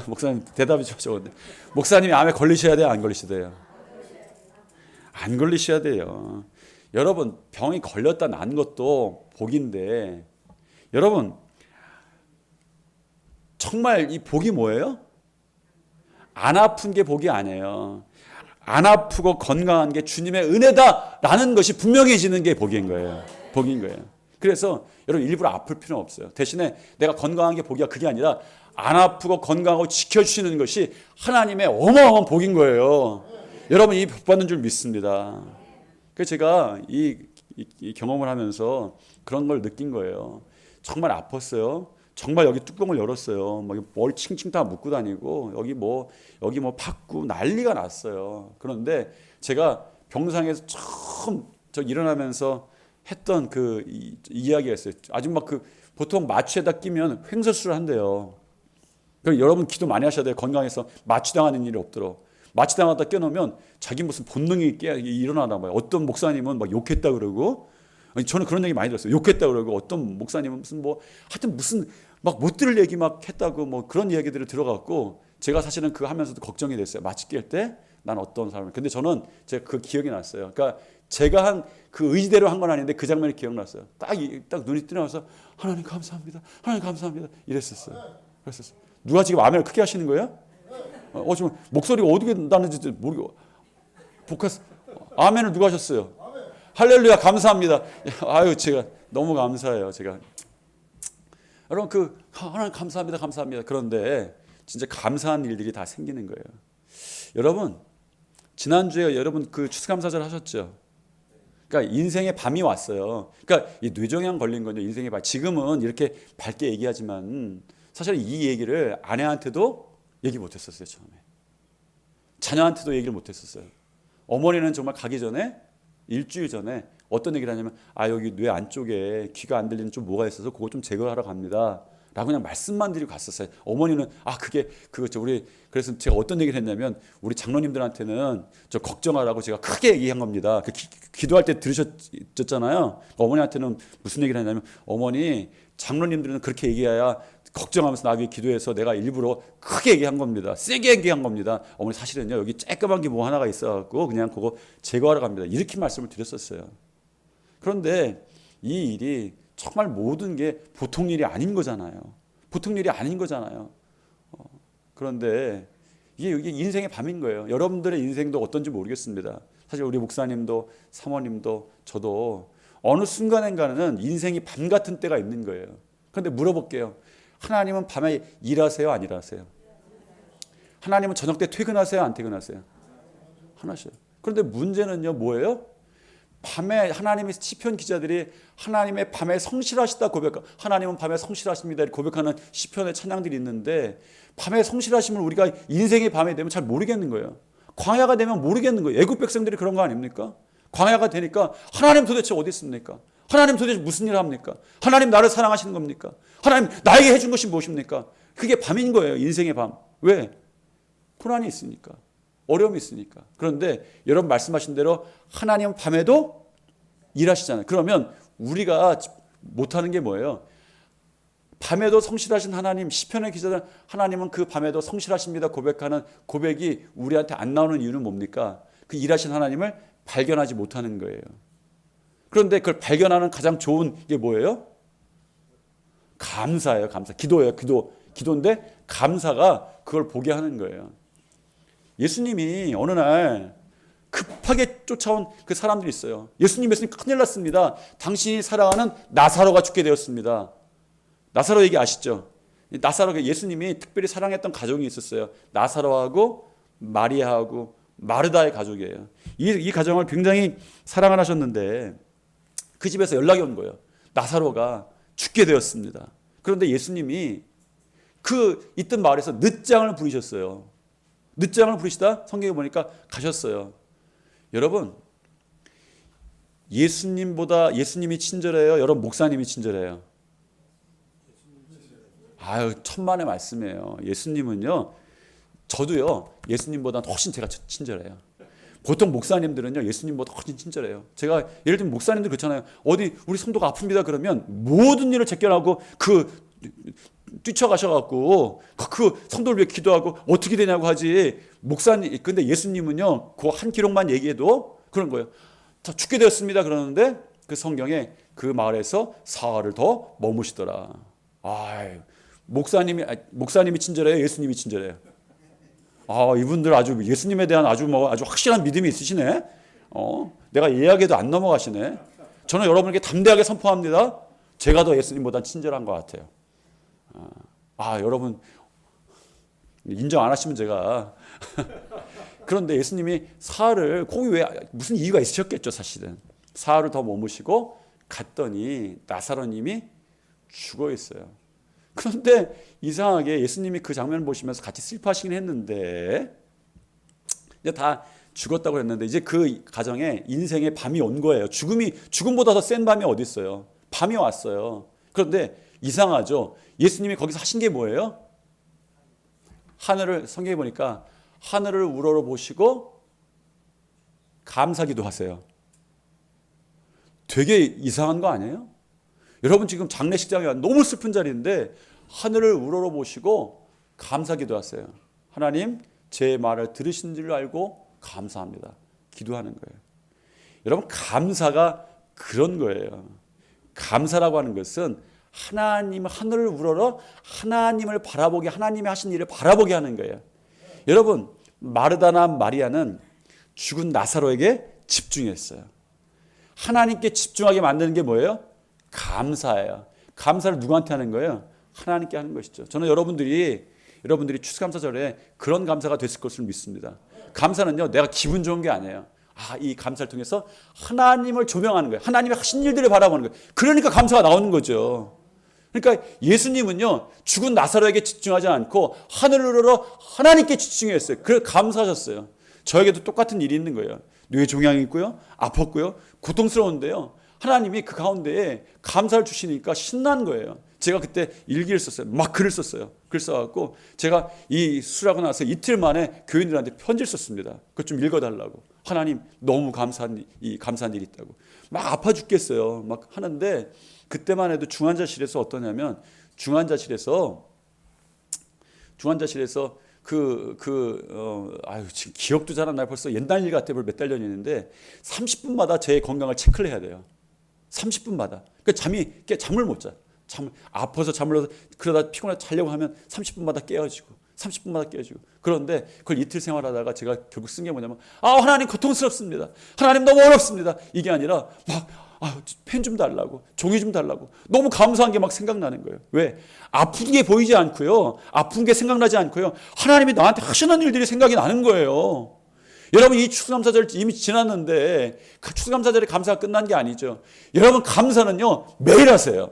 목사님 대답이 적은데 목사님이 암에 걸리셔야 돼요? 안 걸리셔야 돼요? 안 걸리셔야 돼요. 여러분 병이 걸렸다 난 것도 복인데 여러분 정말 이 복이 뭐예요? 안 아픈 게 복이 아니에요. 안 아프고 건강한 게 주님의 은혜다라는 것이 분명해지는 게 복인 거예요. 복인 거예요. 그래서 여러분 일부러 아플 필요는 없어요. 대신에 내가 건강한 게 복이야 그게 아니라 안 아프고 건강하고 지켜주시는 것이 하나님의 어마어마한 복인 거예요. 여러분 이 복 받는 줄 믿습니다. 그래서 제가 이 경험을 하면서 그런 걸 느낀 거예요. 정말 아팠어요. 정말 여기 뚜껑을 열었어요. 머리 칭칭 다 묶고 다니고 여기 뭐 팍고 난리가 났어요. 그런데 제가 병상에서 처음 일어나면서 했던 이야기가 있어요. 아주 보통 마취에다 끼면 횡설수를 한대요. 그러니까 여러분 기도 많이 하셔야 돼요. 건강해서 마취당하는 일이 없도록. 마취당하다 껴놓으면 자기 무슨 본능이 일어나나 봐요. 어떤 목사님은 막 욕했다 그러고, 저는 그런 얘기 많이 들었어요. 욕했다 그러고, 어떤 목사님은 하여튼 무슨 막 못 들을 얘기 막 했다고 뭐 그런 얘기들을 들어갖고 제가 사실은 그거 하면서도 걱정이 됐어요. 마취 낄 때 난 어떤 사람을. 근데 저는 제가 그 기억이 났어요. 그러니까 제가 한 그 의지대로 한 건 아닌데 그 장면이 기억났어요. 딱 눈이 뜨나서 하나님 감사합니다. 하나님 감사합니다. 이랬었어요. 누가 지금 아멘을 크게 하시는 거예요? 지금 목소리가 어떻게 나는지 모르고 아멘을 누가 하셨어요? 할렐루야 감사합니다. 제가 너무 감사해요. 제가 여러분 하나님 감사합니다, 감사합니다. 그런데 진짜 감사한 일들이 다 생기는 거예요. 여러분 지난주에 여러분 그 추수감사절 하셨죠? 그러니까 인생의 밤이 왔어요. 그러니까 이 뇌종양 걸린 건요. 인생의 밤. 지금은 이렇게 밝게 얘기하지만 사실 이 얘기를 아내한테도 얘기 못했었어요. 처음에 자녀한테도 얘기를 못했었어요. 어머니는 정말 가기 전에 일주일 전에 어떤 얘기를 하냐면 여기 뇌 안쪽에 귀가 안 들리는 좀 뭐가 있어서 그거 좀 제거하러 갑니다 라고 그냥 말씀만 드리고 갔었어요. 어머니는 우리 그래서 제가 어떤 얘기를 했냐면 우리 장로님들한테는 저 걱정하라고 제가 크게 얘기한 겁니다. 기도할 때 들으셨잖아요. 어머니한테는 무슨 얘기를 했냐면 어머니 장로님들은 그렇게 얘기해야 걱정하면서 나에게 기도해서 내가 일부러 크게 얘기한 겁니다. 세게 얘기한 겁니다. 어머니 사실은요 여기 쬐끄만 게 뭐 하나가 있어갖고 그냥 그거 제거하러 갑니다. 이렇게 말씀을 드렸었어요. 그런데 이 일이 정말 모든 게 보통 일이 아닌 거잖아요. 보통 일이 아닌 거잖아요. 그런데 이게 인생의 밤인 거예요. 여러분들의 인생도 어떤지 모르겠습니다. 사실 우리 목사님도 사모님도 저도 어느 순간인가는 인생이 밤 같은 때가 있는 거예요. 그런데 물어볼게요. 하나님은 밤에 일하세요? 안 일하세요? 하나님은 저녁 때 퇴근하세요? 안 퇴근하세요? 하나씩. 그런데 문제는요 뭐예요? 밤에 하나님의 시편 기자들이 하나님의 밤에 성실하시다 하나님은 밤에 성실하십니다 고백하는 시편의 찬양들이 있는데 밤에 성실하심을 우리가 인생의 밤이 되면 잘 모르겠는 거예요. 광야가 되면 모르겠는 거예요. 애굽 백성들이 그런 거 아닙니까? 광야가 되니까 하나님 도대체 어디 있습니까? 하나님 도대체 무슨 일을 합니까? 하나님 나를 사랑하시는 겁니까? 하나님 나에게 해준 것이 무엇입니까? 그게 밤인 거예요. 인생의 밤. 왜? 고난이 있으니까. 어려움이 있으니까. 그런데 여러분 말씀하신 대로 하나님은 밤에도 일하시잖아요. 그러면 우리가 못하는 게 뭐예요? 밤에도 성실하신 하나님, 시편의 기자들 하나님은 그 밤에도 성실하십니다 고백하는 고백이 우리한테 안 나오는 이유는 뭡니까? 그 일하신 하나님을 발견하지 못하는 거예요. 그런데 그걸 발견하는 가장 좋은 게 뭐예요? 감사예요. 감사. 기도예요. 기도인데 감사가 그걸 보게 하는 거예요. 예수님이 어느 날 급하게 쫓아온 그 사람들이 있어요. 예수님 큰일 났습니다. 당신이 사랑하는 나사로가 죽게 되었습니다. 나사로 얘기 아시죠? 나사로가 예수님이 특별히 사랑했던 가족이 있었어요. 나사로하고 마리아하고 마르다의 가족이에요. 이 가정을 굉장히 사랑을 하셨는데 그 집에서 연락이 온 거예요. 나사로가 죽게 되었습니다. 그런데 예수님이 그 있던 마을에서 늦장을 부리셨어요. 늦장을 부리시다 성경에 보니까 가셨어요. 여러분 예수님이 친절해요? 여러분 목사님이 친절해요? 천만의 말씀이에요. 예수님은요 저도요 예수님보다 훨씬 제가 친절해요. 보통 목사님들은요 예수님보다 훨씬 친절해요. 제가 예를 들면 목사님들 그렇잖아요. 어디 우리 성도가 아픕니다 그러면 모든 일을 제껴나고 뛰쳐가셔갖고 그 성도를 위해 기도하고 어떻게 되냐고 하지. 근데 예수님은요 그 한 기록만 얘기해도 그런 거예요. 다 죽게 되었습니다 그러는데 그 성경에 그 마을에서 사흘을 더 머무시더라. 목사님이 친절해요? 예수님이 친절해요? 이분들 아주 예수님에 대한 아주 확실한 믿음이 있으시네. 내가 이야기해도 안 넘어가시네. 저는 여러분에게 담대하게 선포합니다. 제가 더 예수님보다 친절한 것 같아요. 여러분 인정 안 하시면 제가 그런데 예수님이 사흘을 거기 왜 무슨 이유가 있으셨겠죠. 사실은 사흘을 더 머무시고 갔더니 나사로님이 죽어 있어요. 그런데 이상하게 예수님이 그 장면을 보시면서 같이 슬퍼하시긴 했는데 이제 다 죽었다고 했는데 이제 그 가정에 인생의 밤이 온 거예요. 죽음보다 더 센 밤이 어디 있어요? 밤이 왔어요. 그런데 이상하죠. 예수님이 거기서 하신 게 뭐예요? 성경에 보니까 하늘을 우러러 보시고 감사기도 하세요. 되게 이상한 거 아니에요? 여러분 지금 장례식장에 너무 슬픈 자리인데 하늘을 우러러 보시고 감사기도 하세요. 하나님 제 말을 들으신 줄 알고 감사합니다. 기도하는 거예요. 여러분 감사가 그런 거예요. 감사라고 하는 것은 하늘을 우러러 하나님을 바라보게 하나님이 하신 일을 바라보게 하는 거예요. 여러분 마르다나 마리아는 죽은 나사로에게 집중했어요. 하나님께 집중하게 만드는 게 뭐예요? 감사예요. 감사를 누구한테 하는 거예요? 하나님께 하는 것이죠. 저는 여러분들이 추수감사절에 그런 감사가 됐을 것을 믿습니다. 감사는요, 내가 기분 좋은 게 아니에요. 이 감사를 통해서 하나님을 조명하는 거예요. 하나님의 하신 일들을 바라보는 거예요. 그러니까 감사가 나오는 거죠. 그러니까 예수님은요, 죽은 나사로에게 집중하지 않고 하늘으로 하나님께 집중했어요. 그래서 감사하셨어요. 저에게도 똑같은 일이 있는 거예요. 뇌종양이 있고요, 아팠고요, 고통스러운데요, 하나님이 그 가운데에 감사를 주시니까 신난 거예요. 제가 그때 일기를 썼어요. 막 글을 썼어요. 글 써갖고 제가 이 수술하고 나서 이틀 만에 교인들한테 편지를 썼습니다. 그것 좀 읽어달라고. 하나님 너무 감사한 일이 있다고. 막 아파 죽겠어요. 막 하는데 그때만 해도 중환자실에서 어떠냐면 중환자실에서 지금 기억도 잘 안 나요. 벌써 옛날 일 같아요. 몇 달 전이었는데 30분마다 제 건강을 체크를 해야 돼요. 30분마다. 그러니까 잠을 못 자. 아파서 잠을 그러다 피곤해 자려고 하면 30분마다 깨어지고 30분마다 깨어지고. 그런데 그걸 이틀 생활하다가 제가 결국 쓴 게 뭐냐면 하나님 고통스럽습니다. 하나님 너무 어렵습니다. 이게 아니라 막 펜 좀 달라고, 종이 좀 달라고. 너무 감사한 게 막 생각나는 거예요. 왜? 아픈 게 보이지 않고요, 아픈 게 생각나지 않고요, 하나님이 나한테 하시는 일들이 생각이 나는 거예요. 여러분, 이 추수감사절 이미 지났는데 추수감사절에 감사가 끝난 게 아니죠. 여러분, 감사는요 매일 하세요.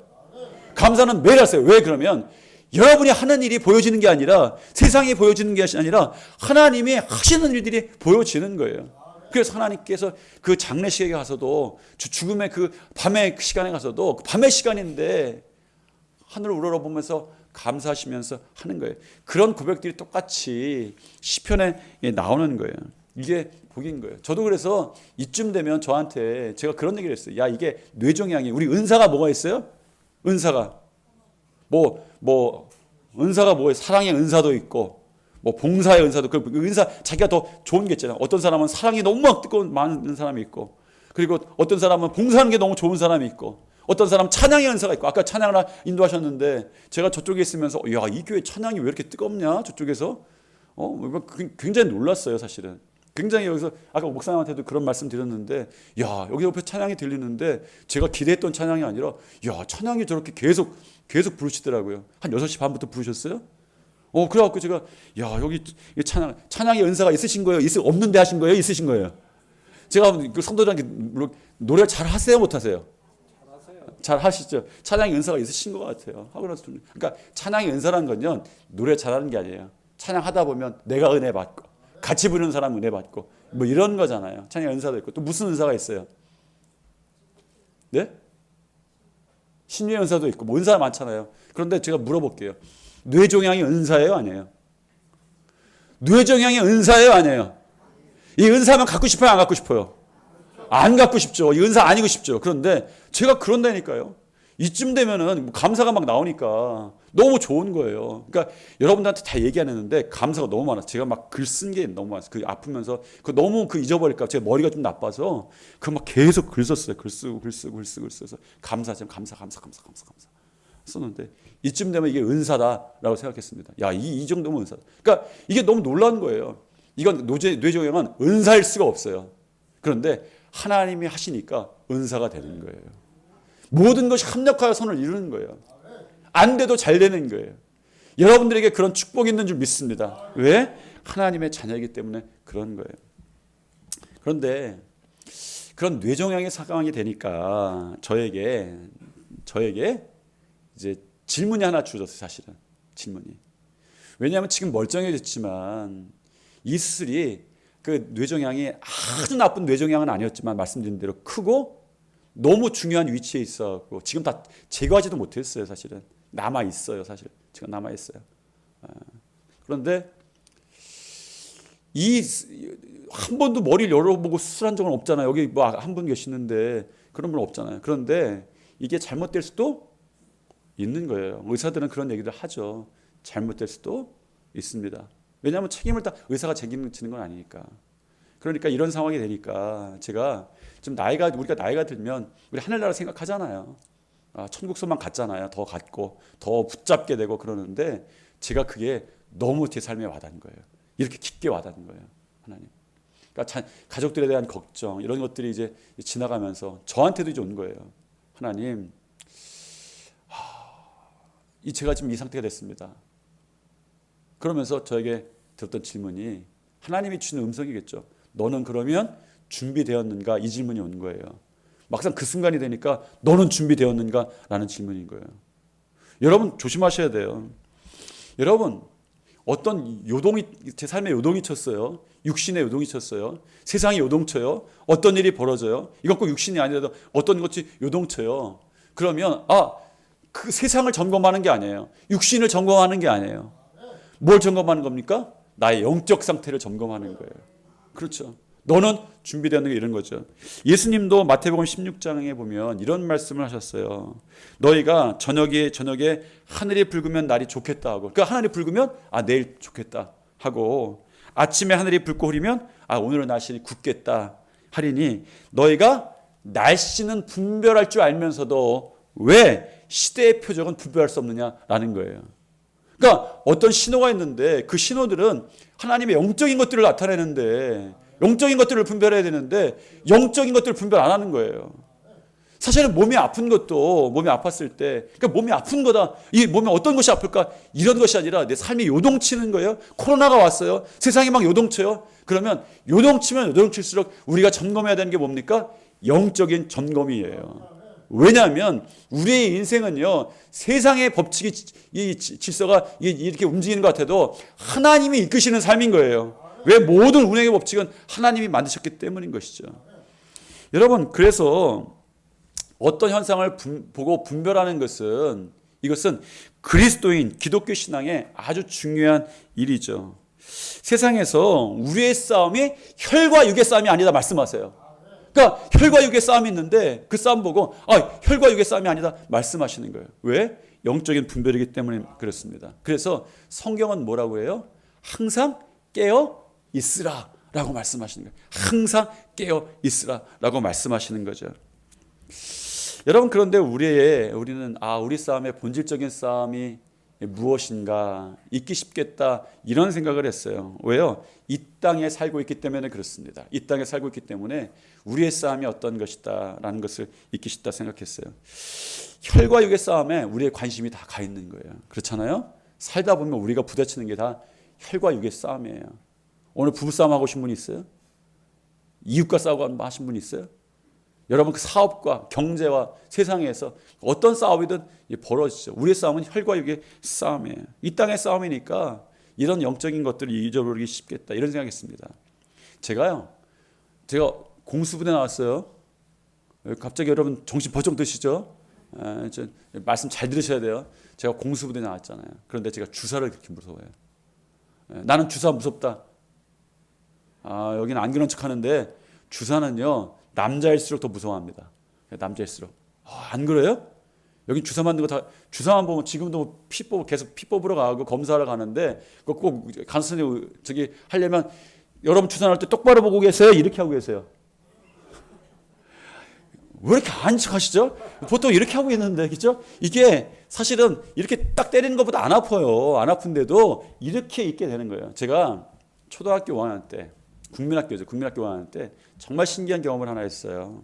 감사는 매일 하세요. 왜? 그러면 여러분이 하는 일이 보여지는 게 아니라, 세상이 보여지는 게 아니라 하나님이 하시는 일들이 보여지는 거예요. 그래서 하나님께서 그 장례식에 가서도, 죽음의 그 밤의 시간에 가서도, 그 밤의 시간인데 하늘을 우러러보면서 감사하시면서 하는 거예요. 그런 고백들이 똑같이 시편에 나오는 거예요. 이게 복인 거예요. 저도 그래서 이쯤 되면 저한테 제가 그런 얘기를 했어요. 야, 이게 뇌종양이, 우리 은사가 뭐가 있어요? 은사가 은사가 뭐예요? 사랑의 은사도 있고, 봉사의 은사도, 그 은사 자기가 더 좋은 게 있잖아요. 어떤 사람은 사랑이 너무 막 뜨거운 많은 사람이 있고, 그리고 어떤 사람은 봉사하는 게 너무 좋은 사람이 있고, 어떤 사람은 찬양의 은사가 있고. 아까 찬양을 인도하셨는데 제가 저쪽에 있으면서 이 교회 찬양이 왜 이렇게 뜨겁냐 저쪽에서 굉장히 놀랐어요. 사실은 굉장히. 여기서 아까 목사님한테도 그런 말씀 드렸는데, 여기 옆에 찬양이 들리는데 제가 기대했던 찬양이 아니라 찬양이 저렇게 계속 부르시더라고요. 한 6시 반부터 부르셨어요. 그래갖고 제가 여기 찬양의 은사가 있으신 거예요? 없는데 하신 거예요? 있으신 거예요? 제가 그 성도들한테 노래 잘 하세요? 못 하세요? 잘 하시죠. 찬양의 은사가 있으신 것 같아요. 하고 나서 그러니까 찬양의 은사라는 건요, 노래 잘하는 게 아니에요. 찬양하다 보면 내가 은혜 받고, 같이 부르는 사람 은혜 받고, 이런 거잖아요. 찬양의 은사도 있고. 또 무슨 은사가 있어요? 네? 신유의 은사도 있고, 은사가 많잖아요. 그런데 제가 물어볼게요. 뇌종양이 은사예요, 아니에요? 뇌종양이 은사예요, 아니에요? 이 은사만 갖고 싶어요, 안 갖고 싶어요? 안 갖고 싶죠. 이 은사 아니고 싶죠. 그런데 제가 그런다니까요. 이쯤 되면은 감사가 막 나오니까 너무 좋은 거예요. 그러니까 여러분들한테 다 얘기 안 했는데 감사가 너무 많아서 제가 막 글 쓴 게 너무 많아서, 그 아프면서 그 너무 잊어버릴까 제가 머리가 좀 나빠서 그 막 계속 글 썼어요. 글 쓰고 써서 감사 썼는데, 이쯤 되면 이게 은사다라고 생각했습니다. 이 정도면 은사다. 그러니까 이게 너무 놀라운 거예요. 이건 뇌종양은 은사일 수가 없어요. 그런데 하나님이 하시니까 은사가 되는 거예요. 모든 것이 합력하여 선을 이루는 거예요. 안 돼도 잘 되는 거예요. 여러분들에게 그런 축복이 있는 줄 믿습니다. 왜? 하나님의 자녀이기 때문에 그런 거예요. 그런데 그런 뇌종양의 상황이 되니까 저에게 이제 질문이 하나 주어졌어요. 사실은 질문이. 왜냐하면 지금 멀쩡해졌지만 이 수술이 그 뇌종양이 아주 나쁜 뇌종양은 아니었지만 말씀드린 대로 크고 너무 중요한 위치에 있어갖고 지금 다 제거하지도 못했어요. 사실은 남아 있어요. 사실 지금 남아 있어요. 그런데 한 번도 머리를 열어보고 수술한 적은 없잖아요. 여기 한 분 계시는데 그런 분 없잖아요. 그런데 이게 잘못될 수도 있는 거예요. 의사들은 그런 얘기를 하죠. 잘못될 수도 있습니다. 왜냐하면 책임을 다 의사가 책임지는 건 아니니까. 그러니까 이런 상황이 되니까 제가 좀 우리가 나이가 들면 우리 하늘나라 생각하잖아요. 천국소망 같잖아요. 더 갖고 더 붙잡게 되고 그러는데 제가 그게 너무 제 삶에 와닿은 거예요. 이렇게 깊게 와닿은 거예요. 하나님. 그러니까 가족들에 대한 걱정 이런 것들이 이제 지나가면서 저한테도 이제 온 거예요. 하나님, 제가 지금 이 상태가 됐습니다. 그러면서 저에게 들었던 질문이 하나님이 주는 음성이겠죠. 너는 그러면 준비되었는가? 이 질문이 온 거예요. 막상 그 순간이 되니까 너는 준비되었는가? 라는 질문인 거예요. 여러분 조심하셔야 돼요. 여러분 어떤 요동이 제 삶에 요동이 쳤어요. 육신의 요동이 쳤어요. 세상이 요동쳐요. 어떤 일이 벌어져요. 이건 꼭 육신이 아니라도 어떤 것이 요동쳐요. 그러면 그 세상을 점검하는 게 아니에요. 육신을 점검하는 게 아니에요. 뭘 점검하는 겁니까? 나의 영적 상태를 점검하는 거예요. 그렇죠. 너는 준비되었는 게 이런 거죠. 예수님도 마태복음 16장에 보면 이런 말씀을 하셨어요. 너희가 저녁에 하늘이 붉으면 날이 좋겠다 하고, 그러니까 하늘이 붉으면 내일 좋겠다 하고, 아침에 하늘이 붉고 흐리면 오늘은 날씨는 굳겠다 하리니 너희가 날씨는 분별할 줄 알면서도 왜 시대의 표적은 분별할 수 없느냐라는 거예요. 그러니까 어떤 신호가 있는데 그 신호들은 하나님의 영적인 것들을 나타내는데, 영적인 것들을 분별해야 되는데 영적인 것들을 분별 안 하는 거예요. 사실은 몸이 아픈 것도, 몸이 아팠을 때, 그러니까 몸이 아픈 거다, 이 몸에 어떤 것이 아플까, 이런 것이 아니라 내 삶이 요동치는 거예요. 코로나가 왔어요. 세상이 막 요동쳐요. 그러면 요동치면 요동칠수록 우리가 점검해야 되는 게 뭡니까? 영적인 점검이에요. 왜냐하면 우리의 인생은요, 세상의 법칙이, 이 질서가 이렇게 움직이는 것 같아도 하나님이 이끄시는 삶인 거예요. 왜? 모든 운행의 법칙은 하나님이 만드셨기 때문인 것이죠. 여러분, 그래서 어떤 현상을 보고 분별하는 것은, 이것은 그리스도인 기독교 신앙의 아주 중요한 일이죠. 세상에서 우리의 싸움이 혈과 육의 싸움이 아니다 말씀하세요. 그러니까 혈과 육의 싸움이 있는데 그 싸움 보고 혈과 육의 싸움이 아니다 말씀하시는 거예요. 왜? 영적인 분별이기 때문에 그렇습니다. 그래서 성경은 뭐라고 해요? 항상 깨어 있으라 라고 말씀하시는 거예요. 항상 깨어 있으라 라고 말씀하시는 거죠. 여러분, 그런데 우리는 우리 싸움의 본질적인 싸움이 무엇인가 잊기 쉽겠다 이런 생각을 했어요. 왜요? 이 땅에 살고 있기 때문에 그렇습니다. 이 땅에 살고 있기 때문에 우리의 싸움이 어떤 것이다 라는 것을 잊기 쉽다 생각했어요. 혈과 육의 싸움에 우리의 관심이 다 가 있는 거예요. 그렇잖아요? 살다 보면 우리가 부딪히는 게 다 혈과 육의 싸움이에요. 오늘 부부싸움 하고 오신 분 있어요? 이웃과 싸우고 하신 분 있어요? 여러분, 그 사업과 경제와 세상에서 어떤 싸움이든 벌어지죠. 우리의 싸움은 혈과 육의 싸움이에요. 이 땅의 싸움이니까 이런 영적인 것들을 잊어버리기 쉽겠다 이런 생각했습니다. 제가 공수부대 나왔어요. 갑자기 여러분 정신 번쩍 드시죠? 말씀 잘 들으셔야 돼요. 제가 공수부대 나왔잖아요. 그런데 제가 주사를 그렇게 무서워해요. 나는 주사 무섭다. 여기는 안 그런 척하는데 주사는요, 남자일수록 더 무서워합니다. 남자일수록. 안 그래요? 여기 주사 맞는 거 다, 주사만 보면 지금도 계속 피 뽑으러 가고 검사하러 가는데 꼭 간선생님 하려면 여러분 주사 날 때 똑바로 보고 계세요? 이렇게 하고 계세요. 왜 이렇게 안 척하시죠? 보통 이렇게 하고 있는데, 그죠? 이게 사실은 이렇게 딱 때리는 것보다 안 아파요. 안 아픈데도 이렇게 있게 되는 거예요. 제가 초등학교 5학년 때, 국민학교 5학년 때 정말 신기한 경험을 하나 했어요.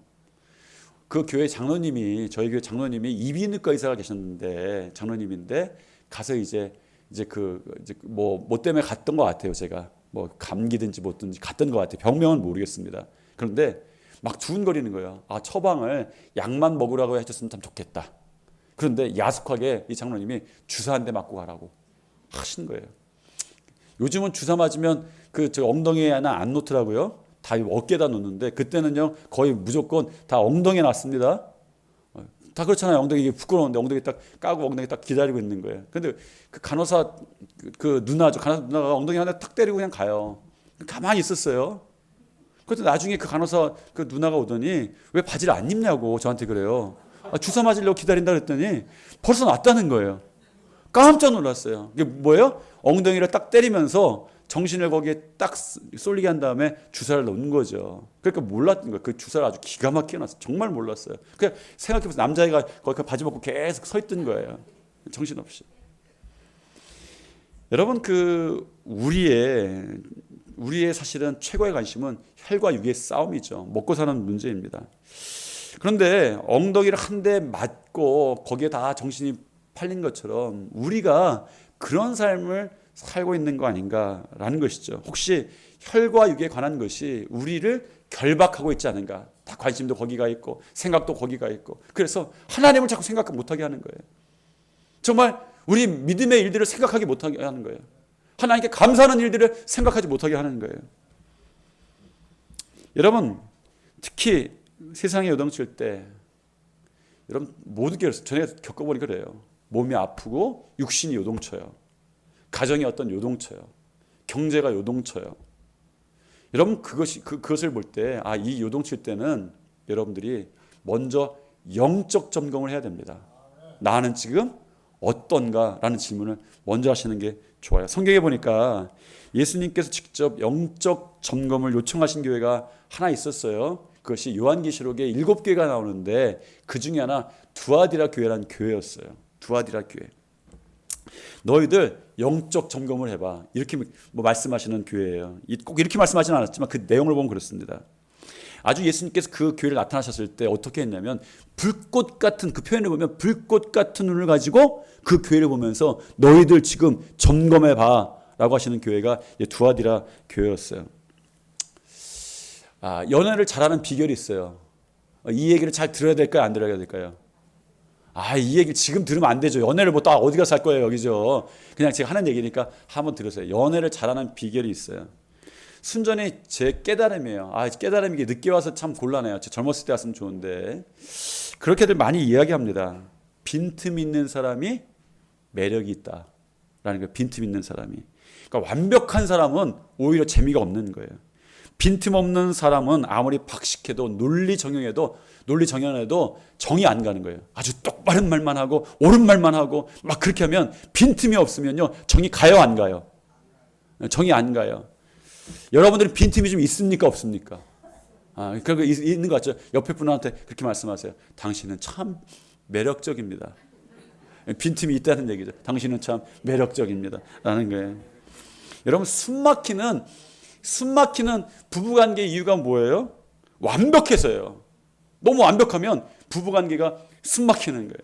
그 교회 장로님이, 저희 교회 장로님이 이비인후과 의사가 계셨는데, 장로님인데 가서 뭐 때문에 갔던 것 같아요. 제가 뭐 감기든지 뭐든지 갔던 것 같아요. 병명은 모르겠습니다. 그런데 막 두근거리는 거예요. 처방을 약만 먹으라고 해줬으면 참 좋겠다. 그런데 야속하게 이 장로님이 주사 한 대 맞고 가라고 하시는 거예요. 요즘은 주사 맞으면 엉덩이에 하나 안 놓더라고요. 다 어깨에다 놓는데 그때는요 거의 무조건 다 엉덩이에 놨습니다. 다 그렇잖아요. 엉덩이 이게 부끄러운데 엉덩이 딱 까고 엉덩이 딱 기다리고 있는 거예요. 근데 그 간호사 간호사 누나가 엉덩이 하나 탁 때리고 그냥 가요. 가만히 있었어요. 그래서 나중에 그 간호사 누나가 오더니 왜 바지를 안 입냐고 저한테 그래요. 주사 맞으려고 기다린다 그랬더니 벌써 놨다는 거예요. 깜짝 놀랐어요. 이게 뭐예요? 엉덩이를 딱 때리면서 정신을 거기에 딱 쏠리게 한 다음에 주사를 놓는 거죠. 그러니까 몰랐던 거예요. 그 주사를 아주 기가 막히게 놨어요. 정말 몰랐어요. 그냥 생각해보세요. 남자애가 거기 바지 벗고 계속 서 있던 거예요. 정신없이. 여러분, 우리의 사실은 최고의 관심은 혈과 육의 싸움이죠. 먹고 사는 문제입니다. 그런데 엉덩이를 한 대 맞고 거기에 다 정신이 팔린 것처럼 우리가 그런 삶을 살고 있는 거 아닌가라는 것이죠. 혹시 혈과 육에 관한 것이 우리를 결박하고 있지 않은가. 다 관심도 거기가 있고 생각도 거기가 있고 그래서 하나님을 자꾸 생각 못하게 하는 거예요. 정말 우리 믿음의 일들을 생각하지 못하게 하는 거예요. 하나님께 감사하는 일들을 생각하지 못하게 하는 거예요. 여러분 특히 세상에 요동칠 때 여러분 모든 게 전에 겪어보니 그래요. 몸이 아프고 육신이 요동쳐요. 가정이 어떤 요동쳐요. 경제가 요동쳐요. 여러분 그것을 볼 때 이 요동칠 때는 여러분들이 먼저 영적 점검을 해야 됩니다. 나는 지금 어떤가라는 질문을 먼저 하시는 게 좋아요. 성경에 보니까 예수님께서 직접 영적 점검을 요청하신 교회가 하나 있었어요. 그것이 요한계시록에 7교회가 나오는데 그 중에 하나 두아디라 교회라는 교회였어요. 두아디라 교회. 너희들 영적 점검을 해봐. 이렇게 말씀하시는 교회예요. 꼭 이렇게 말씀하지는 않았지만 그 내용을 보면 그렇습니다. 아주 예수님께서 그 교회를 나타나셨을 때 어떻게 했냐면 불꽃 같은 그 표현을 보면 불꽃 같은 눈을 가지고 그 교회를 보면서 너희들 지금 점검해봐 라고 하시는 교회가 두아디라 교회였어요. 연애를 잘하는 비결이 있어요. 이 얘기를 잘 들어야 될까요? 안 들어야 될까요? 이 얘기 지금 들으면 안 되죠. 연애를 또 어디 가서 할 거예요, 여기죠. 그냥 제가 하는 얘기니까 한번 들으세요. 연애를 잘하는 비결이 있어요. 순전히 제 깨달음이에요. 깨달음이 늦게 와서 참 곤란해요. 젊었을 때 왔으면 좋은데 그렇게들 많이 이야기합니다. 빈틈 있는 사람이 매력이 있다라는 거예요. 빈틈 있는 사람이. 그러니까 완벽한 사람은 오히려 재미가 없는 거예요. 빈틈 없는 사람은 아무리 박식해도 논리 정연해도 정이 안 가는 거예요. 아주 똑바른 말만 하고 옳은 말만 하고 막 그렇게 하면 빈틈이 없으면요 정이 가요 안 가요? 정이 안 가요. 여러분들은 빈틈이 좀 있습니까 없습니까? 그러니까 있는 것 같죠. 옆에 분한테 그렇게 말씀하세요. 당신은 참 매력적입니다. 빈틈이 있다는 얘기죠. 당신은 참 매력적입니다 라는 거예요. 여러분 숨 막히는 부부관계의 이유가 뭐예요? 완벽해서요. 너무 완벽하면 부부관계가 숨 막히는 거예요.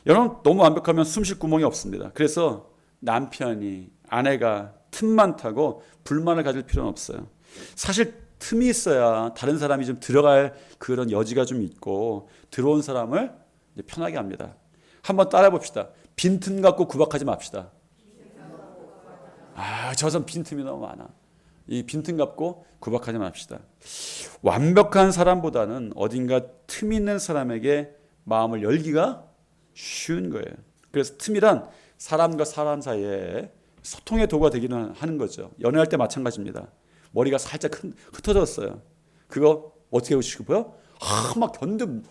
여러분 너무 완벽하면 숨 쉴 구멍이 없습니다. 그래서 남편이 아내가 틈만 타고 불만을 가질 필요는 없어요. 사실 틈이 있어야 다른 사람이 좀 들어갈 그런 여지가 좀 있고 들어온 사람을 이제 편하게 합니다. 한번 따라해 봅시다. 빈틈 갖고 구박하지 맙시다. 저선 빈틈이 너무 많아. 이 빈틈 갖고 구박하지 맙시다. 완벽한 사람보다는 어딘가 틈 있는 사람에게 마음을 열기가 쉬운 거예요. 그래서 틈이란 사람과 사람 사이에 소통의 도구가 되기는 하는 거죠. 연애할 때 마찬가지입니다. 머리가 살짝 흩어졌어요. 그거 어떻게 하고 싶어요? 막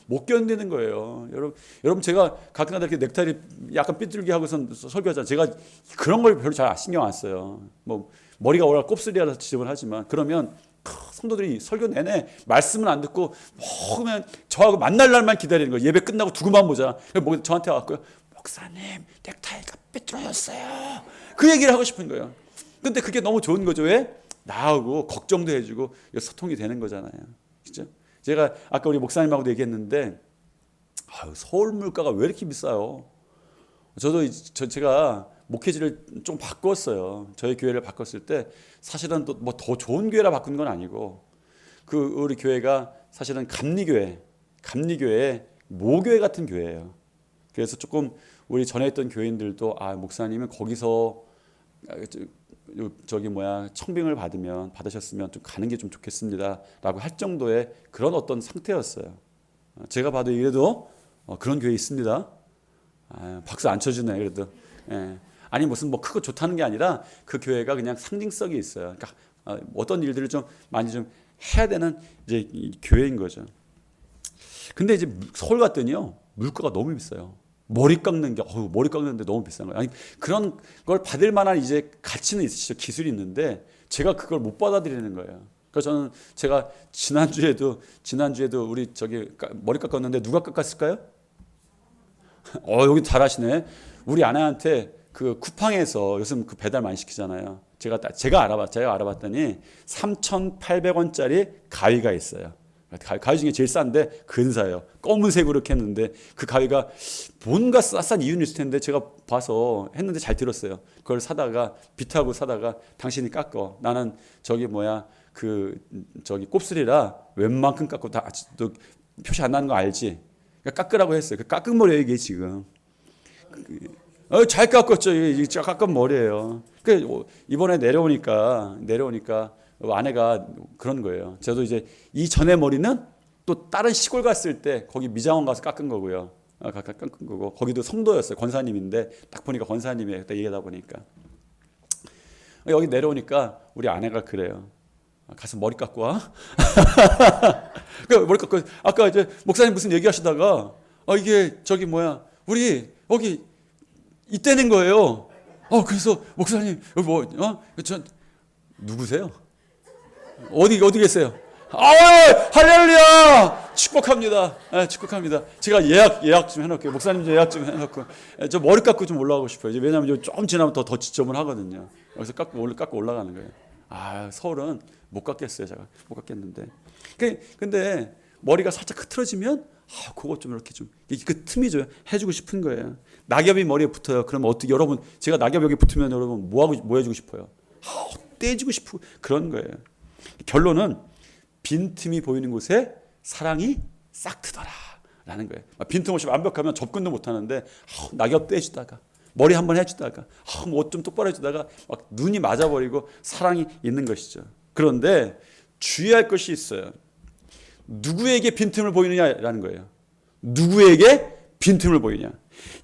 못 견디는 거예요. 여러분 제가 가끔가다 이렇게 넥타이 약간 삐뚤게 하고선 설교하잖아요. 제가 그런 걸 별로 잘 신경 안 써요. 머리가 오라 곱슬이라서 지적을 하지만 그러면 성도들이 설교 내내 말씀은 안 듣고 그냥 저하고 만날 날만 기다리는 거예요. 예배 끝나고 두고만 보자. 저한테 와서 목사님 넥타이가 삐뚤어졌어요. 그 얘기를 하고 싶은 거예요. 근데 그게 너무 좋은 거죠. 왜? 나하고 걱정도 해주고 소통이 되는 거잖아요. 그렇죠? 제가 아까 우리 목사님하고도 얘기했는데 서울 물가가 왜 이렇게 비싸요? 제가 목회지를 좀 바꿨어요. 저희 교회를 바꿨을 때 사실은 또 더 좋은 교회라 바꾼 건 아니고 우리 교회가 사실은 감리교회 모교회 같은 교회예요. 그래서 조금 우리 전에 있던 교인들도 목사님은 거기서 청빙을 받으셨으면 좀 가는 게 좀 좋겠습니다라고 할 정도의 그런 어떤 상태였어요. 제가 봐도 이래도 그런 교회 있습니다. 박수 안 쳐주네 그래도. 아니 무슨 크고 좋다는 게 아니라 그 교회가 그냥 상징성이 있어요. 그러니까 어떤 일들을 좀 많이 좀 해야 되는 이제 교회인 거죠. 근데 이제 서울 갔더니요 물가가 너무 비싸요. 머리 깎는데 너무 비싼 거예요. 그런 걸 받을 만한 이제 가치는 있으시죠. 기술이 있는데 제가 그걸 못 받아들이는 거예요. 그래서 제가 지난주에도 우리 머리 깎았는데 누가 깎았을까요? 여기 잘하시네. 우리 아내한테 그 쿠팡에서 요즘 그 배달 많이 시키잖아요. 제가 알아봤더니 3,800원짜리 가위가 있어요. 가위 중에 제일 싼데 근사해요. 검은색으로 이렇게 했는데 그 가위가 뭔가 싼 이유는 있을 텐데 제가 봐서 했는데 잘 들었어요. 그걸 사다가 비타고 사다가 당신이 깎어. 나는 저기 곱슬이라 웬만큼 깎고 다 또 표시 안 나는 거 알지? 그러니까 깎으라고 했어요. 그 깎은 머리예요 이게 지금. 잘 깎았죠. 이게 깎은 머리예요. 그 이번에 내려오니까 아내가 그런 거예요. 저도 이제 이 전에 머리는 또 다른 시골 갔을 때 거기 미장원 가서 깎은 거고요. 깎은 거고 거기도 성도였어요. 권사님인데 딱 보니까 권사님이에요. 딱 얘기하다 보니까 여기 내려오니까 우리 아내가 그래요. 가서 머리 깎고 와. 그 머리 깎고 아까 이제 목사님 무슨 얘기하시다가 이게 우리 여기 이때는 거예요. 그래서 목사님 여기 전 누구세요? 어디 계세요? 할렐루야! 축복합니다. 축복합니다. 제가 예약 좀 해놓을게요. 목사님 예약 좀 해놓고 저 머리 깎고 좀 올라가고 싶어요. 왜냐하면 좀 지나면 더 지저분하거든요. 여기서 깎고 올라가는 거예요. 서울은 못 깎겠어요. 제가 못 깎겠는데. 근데 머리가 살짝 흐트러지면 그거 좀 이렇게 좀 그 틈이 좀 해주고 싶은 거예요. 낙엽이 머리에 붙어요. 그러면 어떻게 여러분 제가 낙엽 여기 붙으면 여러분 뭐 해주고 싶어요? 떼주고 싶고 그런 거예요. 결론은 빈틈이 보이는 곳에 사랑이 싹 트더라라는 거예요. 빈틈없이 완벽하면 접근도 못하는데 낙엽 떼주다가 머리 한번 해주다가 옷 좀 똑바로 해주다가 막 눈이 맞아버리고 사랑이 있는 것이죠. 그런데 주의할 것이 있어요. 누구에게 빈틈을 보이느냐라는 거예요. 누구에게 빈틈을 보이냐.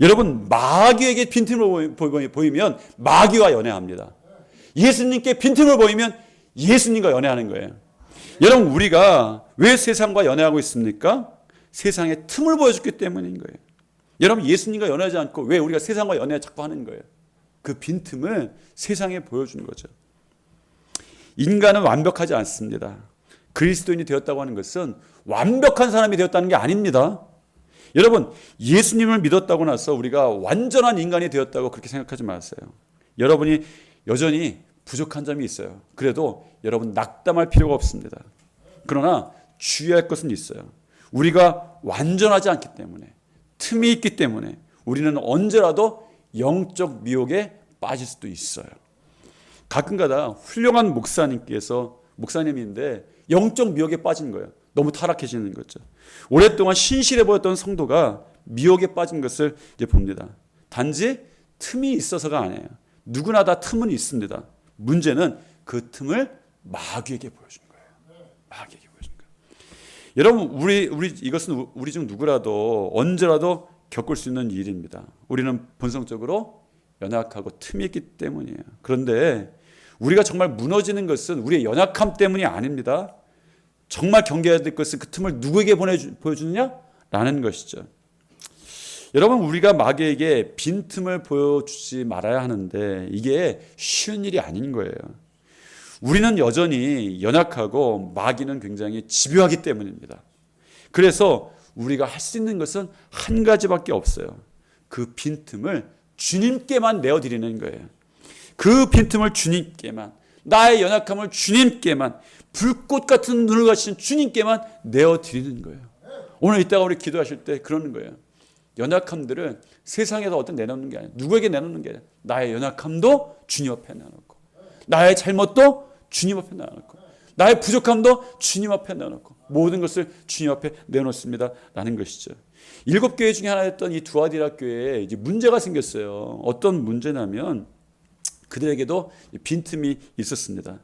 여러분 마귀에게 빈틈을 보이면 마귀와 연애합니다. 예수님께 빈틈을 보이면 예수님과 연애하는 거예요. 여러분 우리가 왜 세상과 연애하고 있습니까? 세상에 틈을 보여줬기 때문인 거예요. 여러분 예수님과 연애하지 않고 왜 우리가 세상과 연애 자꾸 하는 거예요? 그 빈틈을 세상에 보여주는 거죠. 인간은 완벽하지 않습니다. 그리스도인이 되었다고 하는 것은 완벽한 사람이 되었다는 게 아닙니다. 여러분 예수님을 믿었다고 나서 우리가 완전한 인간이 되었다고 그렇게 생각하지 마세요. 여러분이 여전히 부족한 점이 있어요. 그래도 여러분 낙담할 필요가 없습니다. 그러나 주의할 것은 있어요. 우리가 완전하지 않기 때문에 틈이 있기 때문에 우리는 언제라도 영적 미혹에 빠질 수도 있어요. 가끔가다 훌륭한 목사님인데 영적 미혹에 빠진 거예요. 너무 타락해지는 거죠. 오랫동안 신실해 보였던 성도가 미혹에 빠진 것을 이제 봅니다. 단지 틈이 있어서가 아니에요. 누구나 다 틈은 있습니다. 문제는 그 틈을 마귀에게 보여준 거예요. 마귀에게 보여준 거예요. 여러분 우리 이것은 우리 중 누구라도 언제라도 겪을 수 있는 일입니다. 우리는 본성적으로 연약하고 틈이 있기 때문이에요. 그런데 우리가 정말 무너지는 것은 우리의 연약함 때문이 아닙니다. 정말 경계해야 될 것은 그 틈을 누구에게 보여주느냐라는 것이죠. 여러분 우리가 마귀에게 빈틈을 보여주지 말아야 하는데 이게 쉬운 일이 아닌 거예요. 우리는 여전히 연약하고 마귀는 굉장히 집요하기 때문입니다. 그래서 우리가 할 수 있는 것은 한 가지밖에 없어요. 그 빈틈을 주님께만 내어드리는 거예요. 그 빈틈을 주님께만, 나의 연약함을 주님께만, 불꽃 같은 눈을 가신 주님께만 내어드리는 거예요. 오늘 이따가 우리 기도하실 때 그러는 거예요. 연약함들을 세상에서 어떤 내놓는 게 아니에요. 누구에게 내놓는 게 아니에요. 나의 연약함도 주님 앞에 내놓고, 나의 잘못도 주님 앞에 내놓고, 나의 부족함도 주님 앞에 내놓고, 모든 것을 주님 앞에 내놓습니다 라는 것이죠. 7교회 중에 하나였던 이 두아디라 교회에 이제 문제가 생겼어요. 어떤 문제냐면 그들에게도 빈틈이 있었습니다.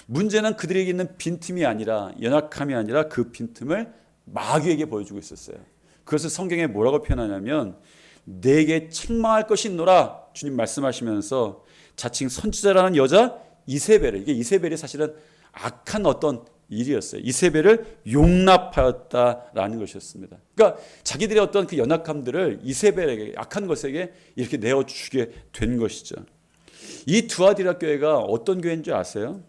문제는 그들에게 있는 빈틈이 아니라, 연약함이 아니라 그 빈틈을 마귀에게 보여주고 있었어요. 그것을 성경에 뭐라고 표현하냐면 내게 책망할 것이 있노라 주님 말씀하시면서 자칭 선지자라는 여자 이세벨을, 이게 이세벨이 사실은 악한 어떤 일이었어요. 이세벨을 용납하였다라는 것이었습니다. 그러니까 자기들의 어떤 그 연약함들을 이세벨에게, 악한 것에게 이렇게 내어주게 된 것이죠. 이 두아디라 교회가 어떤 교회인 줄 아세요?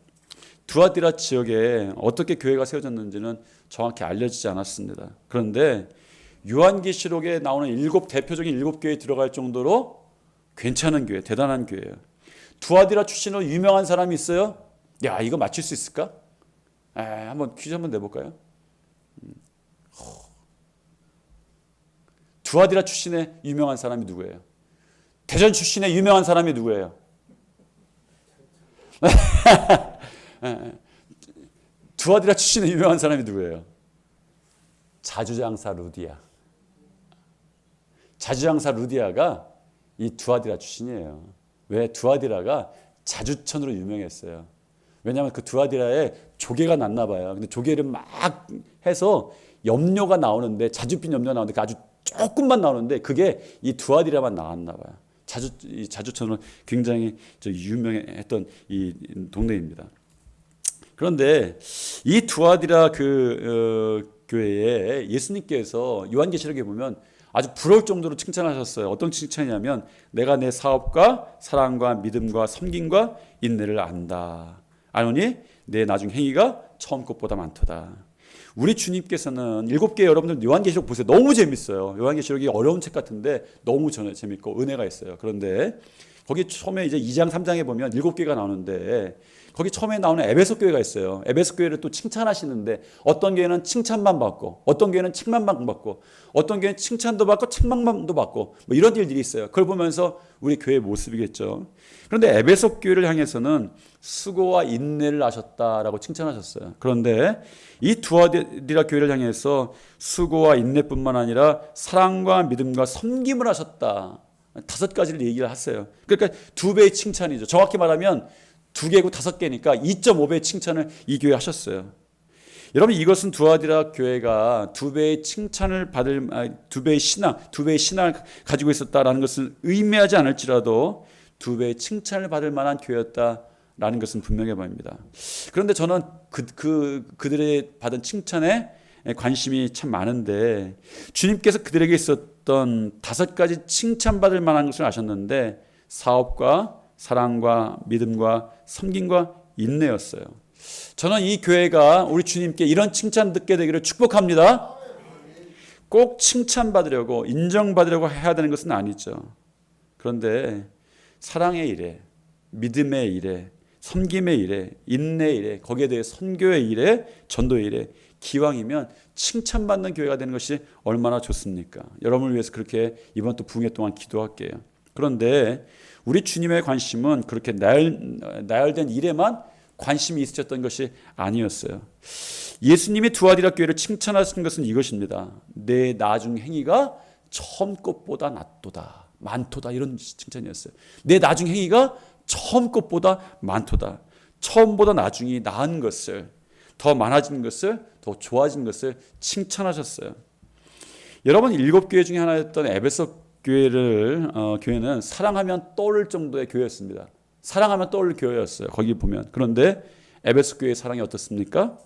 두아디라 지역에 어떻게 교회가 세워졌는지는 정확히 알려지지 않았습니다. 그런데 요한계시록에 나오는 대표적인 7교회에 들어갈 정도로 괜찮은 교회, 대단한 교회예요. 두아디라 출신으로 유명한 사람이 있어요? 야, 이거 맞출 수 있을까? 한번 퀴즈 한번 내볼까요? 두아디라 출신의 유명한 사람이 누구예요? 대전 출신의 유명한 사람이 누구예요? 두아디라 출신의 유명한 사람이 누구예요? 자주장사 루디아. 자주장사 루디아가 이 두아디라 출신이에요. 왜? 두아디라가 자주천으로 유명했어요. 왜냐하면 그 두아디라에 조개가 났나 봐요. 근데 조개를 막 해서 염료가 나오는데, 자주빛 염료가 나오는데 그 아주 조금만 나오는데 그게 이 두아디라만 나왔나 봐요. 자주천은 굉장히 유명했던 이 동네입니다. 그런데 이 두아디라 교회에 예수님께서 요한계시록에 보면 아주 부러울 정도로 칭찬하셨어요. 어떤 칭찬이냐면 내가 내 사업과 사랑과 믿음과 섬김과 인내를 안다. 아노니 내 나중 행위가 처음 것보다 많도다. 우리 주님께서는 7개, 여러분들 요한계시록 보세요. 너무 재밌어요. 요한계시록이 어려운 책 같은데 너무 재밌고 은혜가 있어요. 그런데 거기 처음에 이제 2장 3장에 보면 7개가 나오는데 거기 처음에 나오는 에베소 교회가 있어요. 에베소 교회를 또 칭찬하시는데 어떤 교회는 칭찬만 받고 어떤 교회는 책망만 받고 어떤 교회는 칭찬도 받고 책망도 받고 뭐 이런 일들이 있어요. 그걸 보면서 우리 교회의 모습이겠죠. 그런데 에베소 교회를 향해서는 수고와 인내를 하셨다라고 칭찬하셨어요. 그런데 이 두아디라 교회를 향해서 수고와 인내뿐만 아니라 사랑과 믿음과 섬김을 하셨다. 5가지를 얘기를 하세요. 그러니까 2배의 칭찬이죠. 정확히 말하면 2개고 5개니까 2.5배의 칭찬을 이 교회에 하셨어요. 여러분, 이것은 두아디라 교회가 2배의 칭찬을 받을 2배의 신앙을 가지고 있었다라는 것을 의미하지 않을지라도 2배의 칭찬을 받을 만한 교회였다라는 것은 분명해 보입니다. 그런데 저는 그들의 받은 칭찬에 관심이 참 많은데 주님께서 그들에게 있었던 5가지 칭찬받을 만한 것을 아셨는데 사업과 사랑과 믿음과 섬김과 인내였어요. 저는 이 교회가 우리 주님께 이런 칭찬 듣게 되기를 축복합니다. 꼭 칭찬받으려고 인정받으려고 해야 되는 것은 아니죠. 그런데 사랑의 일에, 믿음의 일에, 섬김의 일에, 인내의 일에, 거기에 대해 선교의 일에, 전도의 일에 기왕이면 칭찬받는 교회가 되는 것이 얼마나 좋습니까? 여러분을 위해서 그렇게 이번 또 부흥회 동안 기도할게요. 그런데 우리 주님의 관심은 그렇게 나열된 일에만 관심이 있으셨던 것이 아니었어요. 예수님이 두아디라 교회를 칭찬하신 것은 이것입니다. 내 나중 행위가 처음 것보다 낫도다, 많도다, 이런 칭찬이었어요. 내 나중 행위가 처음 것보다 많도다. 처음보다 나중이 나은 것을, 더 많아진 것을, 더 좋아진 것을 칭찬하셨어요. 여러분, 7교회 중에 하나였던 에베소 교회는 사랑하면 떠오를 정도의 교회였습니다. 사랑하면 떠오를 교회였어요. 거기 보면. 그런데 에베소 교회의 사랑이 어떻습니까?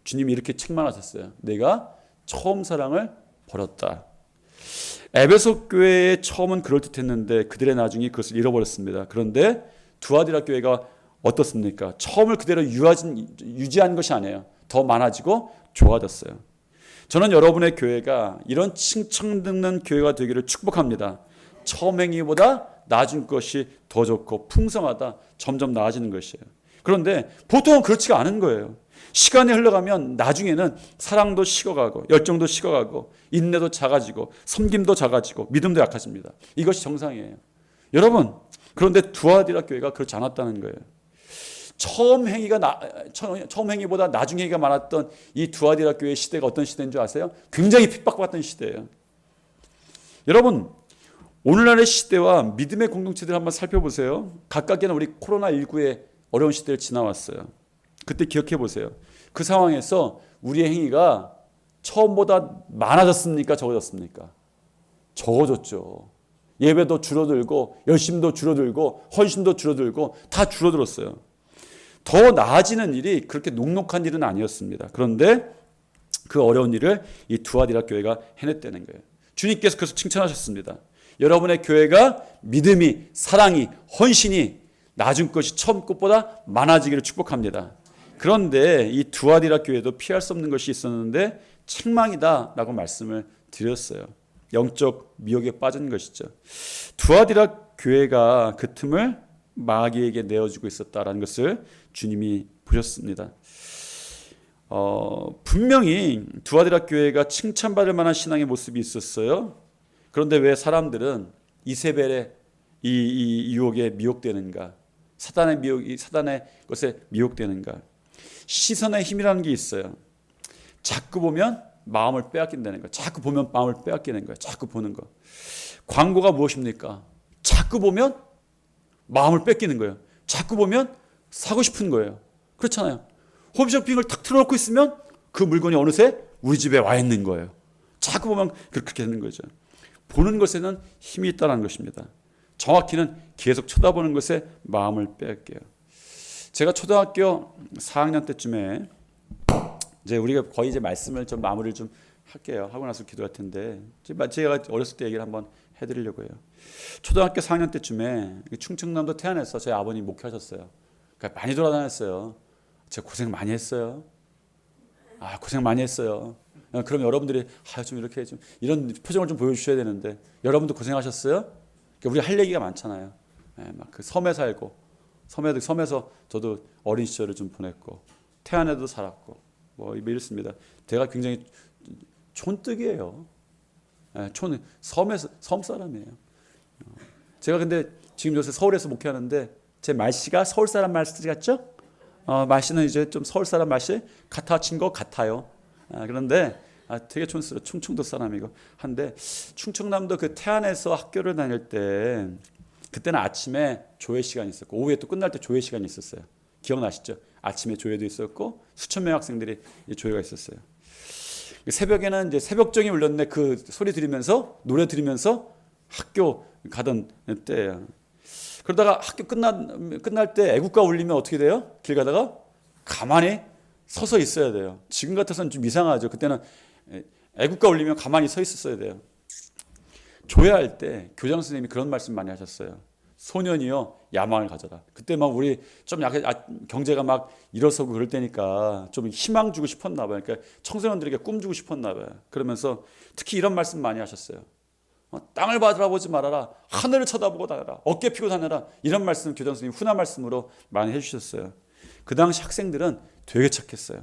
주님이 이렇게 책망하셨어요. 내가 처음 사랑을 버렸다. 에베소 교회의 처음은 그럴듯했는데 그들의 나중에 그것을 잃어버렸습니다. 그런데 두아디라 교회가 어떻습니까? 처음을 그대로 유지한 것이 아니에요. 더 많아지고 좋아졌어요. 저는 여러분의 교회가 이런 칭찬 듣는 교회가 되기를 축복합니다. 처음 행위보다 나중 것이 더 좋고 풍성하다, 점점 나아지는 것이에요. 그런데 보통은 그렇지가 않은 거예요. 시간이 흘러가면 나중에는 사랑도 식어가고 열정도 식어가고 인내도 작아지고 섬김도 작아지고 믿음도 약해집니다. 이것이 정상이에요. 여러분, 그런데 두아디라 교회가 그렇지 않았다는 거예요. 처음 행위보다 나중 행위가 많았던 이 두아디라 교회의 시대가 어떤 시대인 줄 아세요? 굉장히 핍박받던 시대예요. 여러분, 오늘날의 시대와 믿음의 공동체들을 한번 살펴보세요. 각각에는 우리 코로나19의 어려운 시대를 지나왔어요. 그때 기억해 보세요. 그 상황에서 우리의 행위가 처음보다 많아졌습니까? 적어졌습니까? 적어졌죠. 예배도 줄어들고 열심도 줄어들고 헌신도 줄어들고 다 줄어들었어요. 더 나아지는 일이 그렇게 녹록한 일은 아니었습니다. 그런데 그 어려운 일을 이 두아디라 교회가 해냈다는 거예요. 주님께서 그래서 칭찬하셨습니다. 여러분의 교회가 믿음이, 사랑이, 헌신이 나중 것이 처음 것보다 많아지기를 축복합니다. 그런데 이 두아디라 교회도 피할 수 없는 것이 있었는데 책망이다라고 말씀을 드렸어요. 영적 미혹에 빠진 것이죠. 두아디라 교회가 그 틈을 마귀에게 내어주고 있었다라는 것을 주님이 보셨습니다. 분명히 두아디라 교회가 칭찬받을 만한 신앙의 모습이 있었어요. 그런데 왜 사람들은 이세벨의 이 유혹에 미혹되는가? 사단의 것에 미혹되는가? 시선의 힘이라는 게 있어요. 자꾸 보면 마음을 빼앗긴다는 거예요. 자꾸 보면 마음을 빼앗기는 거예요. 자꾸 보는 거. 광고가 무엇입니까? 자꾸 보면 마음을 뺏기는 거예요. 자꾸 보면 사고 싶은 거예요. 그렇잖아요. 홈쇼핑을 탁 틀어놓고 있으면 그 물건이 어느새 우리 집에 와 있는 거예요. 자꾸 보면 그렇게 되는 거죠. 보는 것에는 힘이 있다는 것입니다. 정확히는 계속 쳐다보는 것에 마음을 빼앗겨요. 제가 초등학교 4학년 때쯤에 이제 우리가 거의 이제 말씀을 좀 마무리를 좀 할게요. 하고 나서 기도할 텐데 제가 어렸을 때 얘기를 한번 해드리려고 해요. 초등학교 4학년 때쯤에 충청남도 태안에서 저희 아버님 목회하셨어요. 그러니까 많이 돌아다녔어요. 제가 고생 많이 했어요. 고생 많이 했어요. 그럼 여러분들이 좀 이렇게 좀 이런 표정을 좀 보여주셔야 되는데 여러분도 고생하셨어요? 그러니까 우리 할 얘기가 많잖아요. 막 그 섬에 살고 섬에서 저도 어린 시절을 좀 보냈고 태안에도 살았고 뭐 이렇습니다. 제가 굉장히 촌뜨기예요. 섬에서 섬 사람이에요. 제가 근데 지금 요새 서울에서 목회하는데 제 말씨가 서울 사람 말씨 같죠? 말씨는 이제 좀 서울 사람 말씨 같아진 것 같아요. 그런데 되게 촌스러워. 충청도 사람이고 한데 충청남도 그 태안에서 학교를 다닐 때 그때는 아침에 조회 시간이 있었고 오후에 또 끝날 때 조회 시간이 있었어요. 기억나시죠? 아침에 조회도 있었고 수천 명 학생들이 조회가 있었어요. 새벽에는 이제 새벽종이 울렸는데 그 소리 들으면서 노래 들으면서 학교 가던 때예요. 그러다가 학교 끝날 때 애국가 울리면 어떻게 돼요? 길 가다가 가만히 서서 있어야 돼요. 지금 같아서는 좀 이상하죠. 그때는 애국가 울리면 가만히 서 있었어야 돼요. 조회할 때 교장 선생님이 그런 말씀 많이 하셨어요. 소년이여 야망을 가져라. 그때 막 우리 좀 약간 경제가 막 일어서고 그럴 때니까 좀 희망 주고 싶었나 봐요. 그러니까 청소년들에게 꿈 주고 싶었나 봐요. 그러면서 특히 이런 말씀 많이 하셨어요. 땅을 바라보지 말아라. 하늘을 쳐다보고 다녀라. 어깨 피고 다녀라. 이런 말씀 교장 선생님이 훈화 말씀으로 많이 해주셨어요. 그 당시 학생들은 되게 착했어요.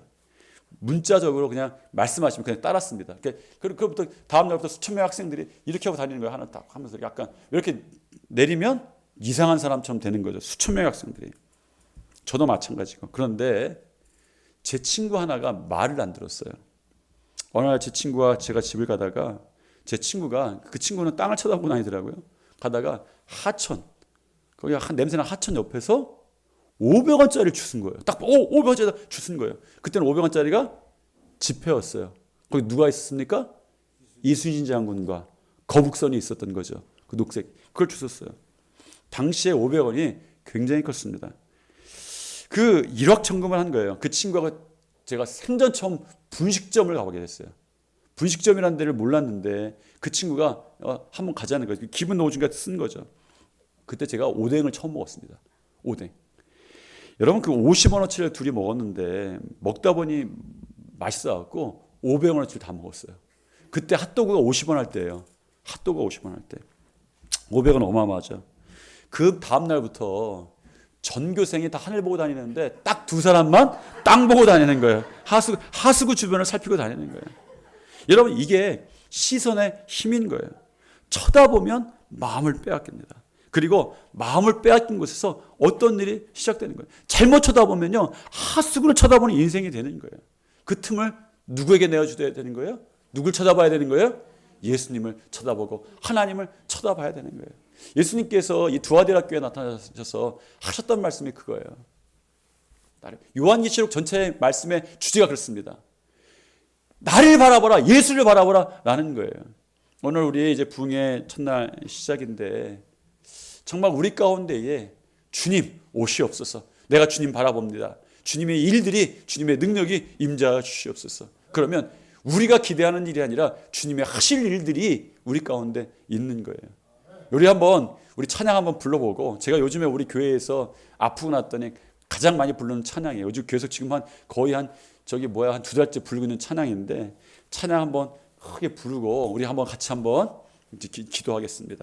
문자적으로 그냥 말씀하시면 그냥 따랐습니다. 그로부터 다음 날부터 수천 명 학생들이 이렇게 하고 다니는 거예요. 하나 딱 하면서 약간 이렇게 내리면 이상한 사람처럼 되는 거죠. 수천 명의 학생들이. 저도 마찬가지고. 그런데 제 친구 하나가 말을 안 들었어요. 어느 날 제 친구와 제가 집을 가다가 제 친구가 그 친구는 땅을 쳐다보고 다니더라고요. 가다가 하천 거기 냄새나는 하천 옆에서 500원짜리를 주신 거예요. 딱 500원짜리 주신 거예요. 그때는 500원짜리가 지폐였어요. 거기 누가 있었습니까? 이순신 장군과 거북선이 있었던 거죠. 그 녹색. 그걸 주셨어요. 당시에 500원이 굉장히 컸습니다. 그 일확천금을 한 거예요. 그 친구가 제가 생전 처음 분식점을 가보게 됐어요. 분식점이라는 데를 몰랐는데 그 친구가 한번 가자는 거예요. 기분 너무 좋으니까 쓴 거죠. 그때 제가 오뎅을 처음 먹었습니다. 오뎅. 여러분 그 50원어치를 둘이 먹었는데 먹다 보니 맛있어갖고 500원어치를 다 먹었어요. 그때 핫도그가 50원 할 때예요. 핫도그가 50원 할 때. 500원 어마어마하죠. 그 다음 날부터 전교생이 다 하늘 보고 다니는데 딱 두 사람만 땅 보고 다니는 거예요. 하수구 주변을 살피고 다니는 거예요. 여러분 이게 시선의 힘인 거예요. 쳐다보면 마음을 빼앗깁니다. 그리고 마음을 빼앗긴 곳에서 어떤 일이 시작되는 거예요. 잘못 쳐다보면요. 하수구를 쳐다보는 인생이 되는 거예요. 그 틈을 누구에게 내어줘야 되는 거예요? 누굴 쳐다봐야 되는 거예요? 예수님을 쳐다보고 하나님을 쳐다봐야 되는 거예요. 예수님께서 이 두아디라 교회에 나타나셔서 하셨던 말씀이 그거예요. 요한계시록 전체 말씀의 주제가 그렇습니다. 나를 바라보라, 예수를 바라보라 라는 거예요. 오늘 우리 이제 부흥의 첫날 시작인데 정말 우리 가운데에 주님 오시옵소서. 내가 주님 바라봅니다. 주님의 일들이 주님의 능력이 임재하여 주시옵소서. 그러면 우리가 기대하는 일이 아니라 주님의 하실 일들이 우리 가운데 있는 거예요. 우리 찬양 한번 불러보고 제가 요즘에 우리 교회에서 아프고 났더니 가장 많이 부르는 찬양이에요. 요즘 계속 지금 거의 한 2달째 부르고 있는 찬양인데 찬양 한번 크게 부르고 우리 한번 같이 한번 기도하겠습니다.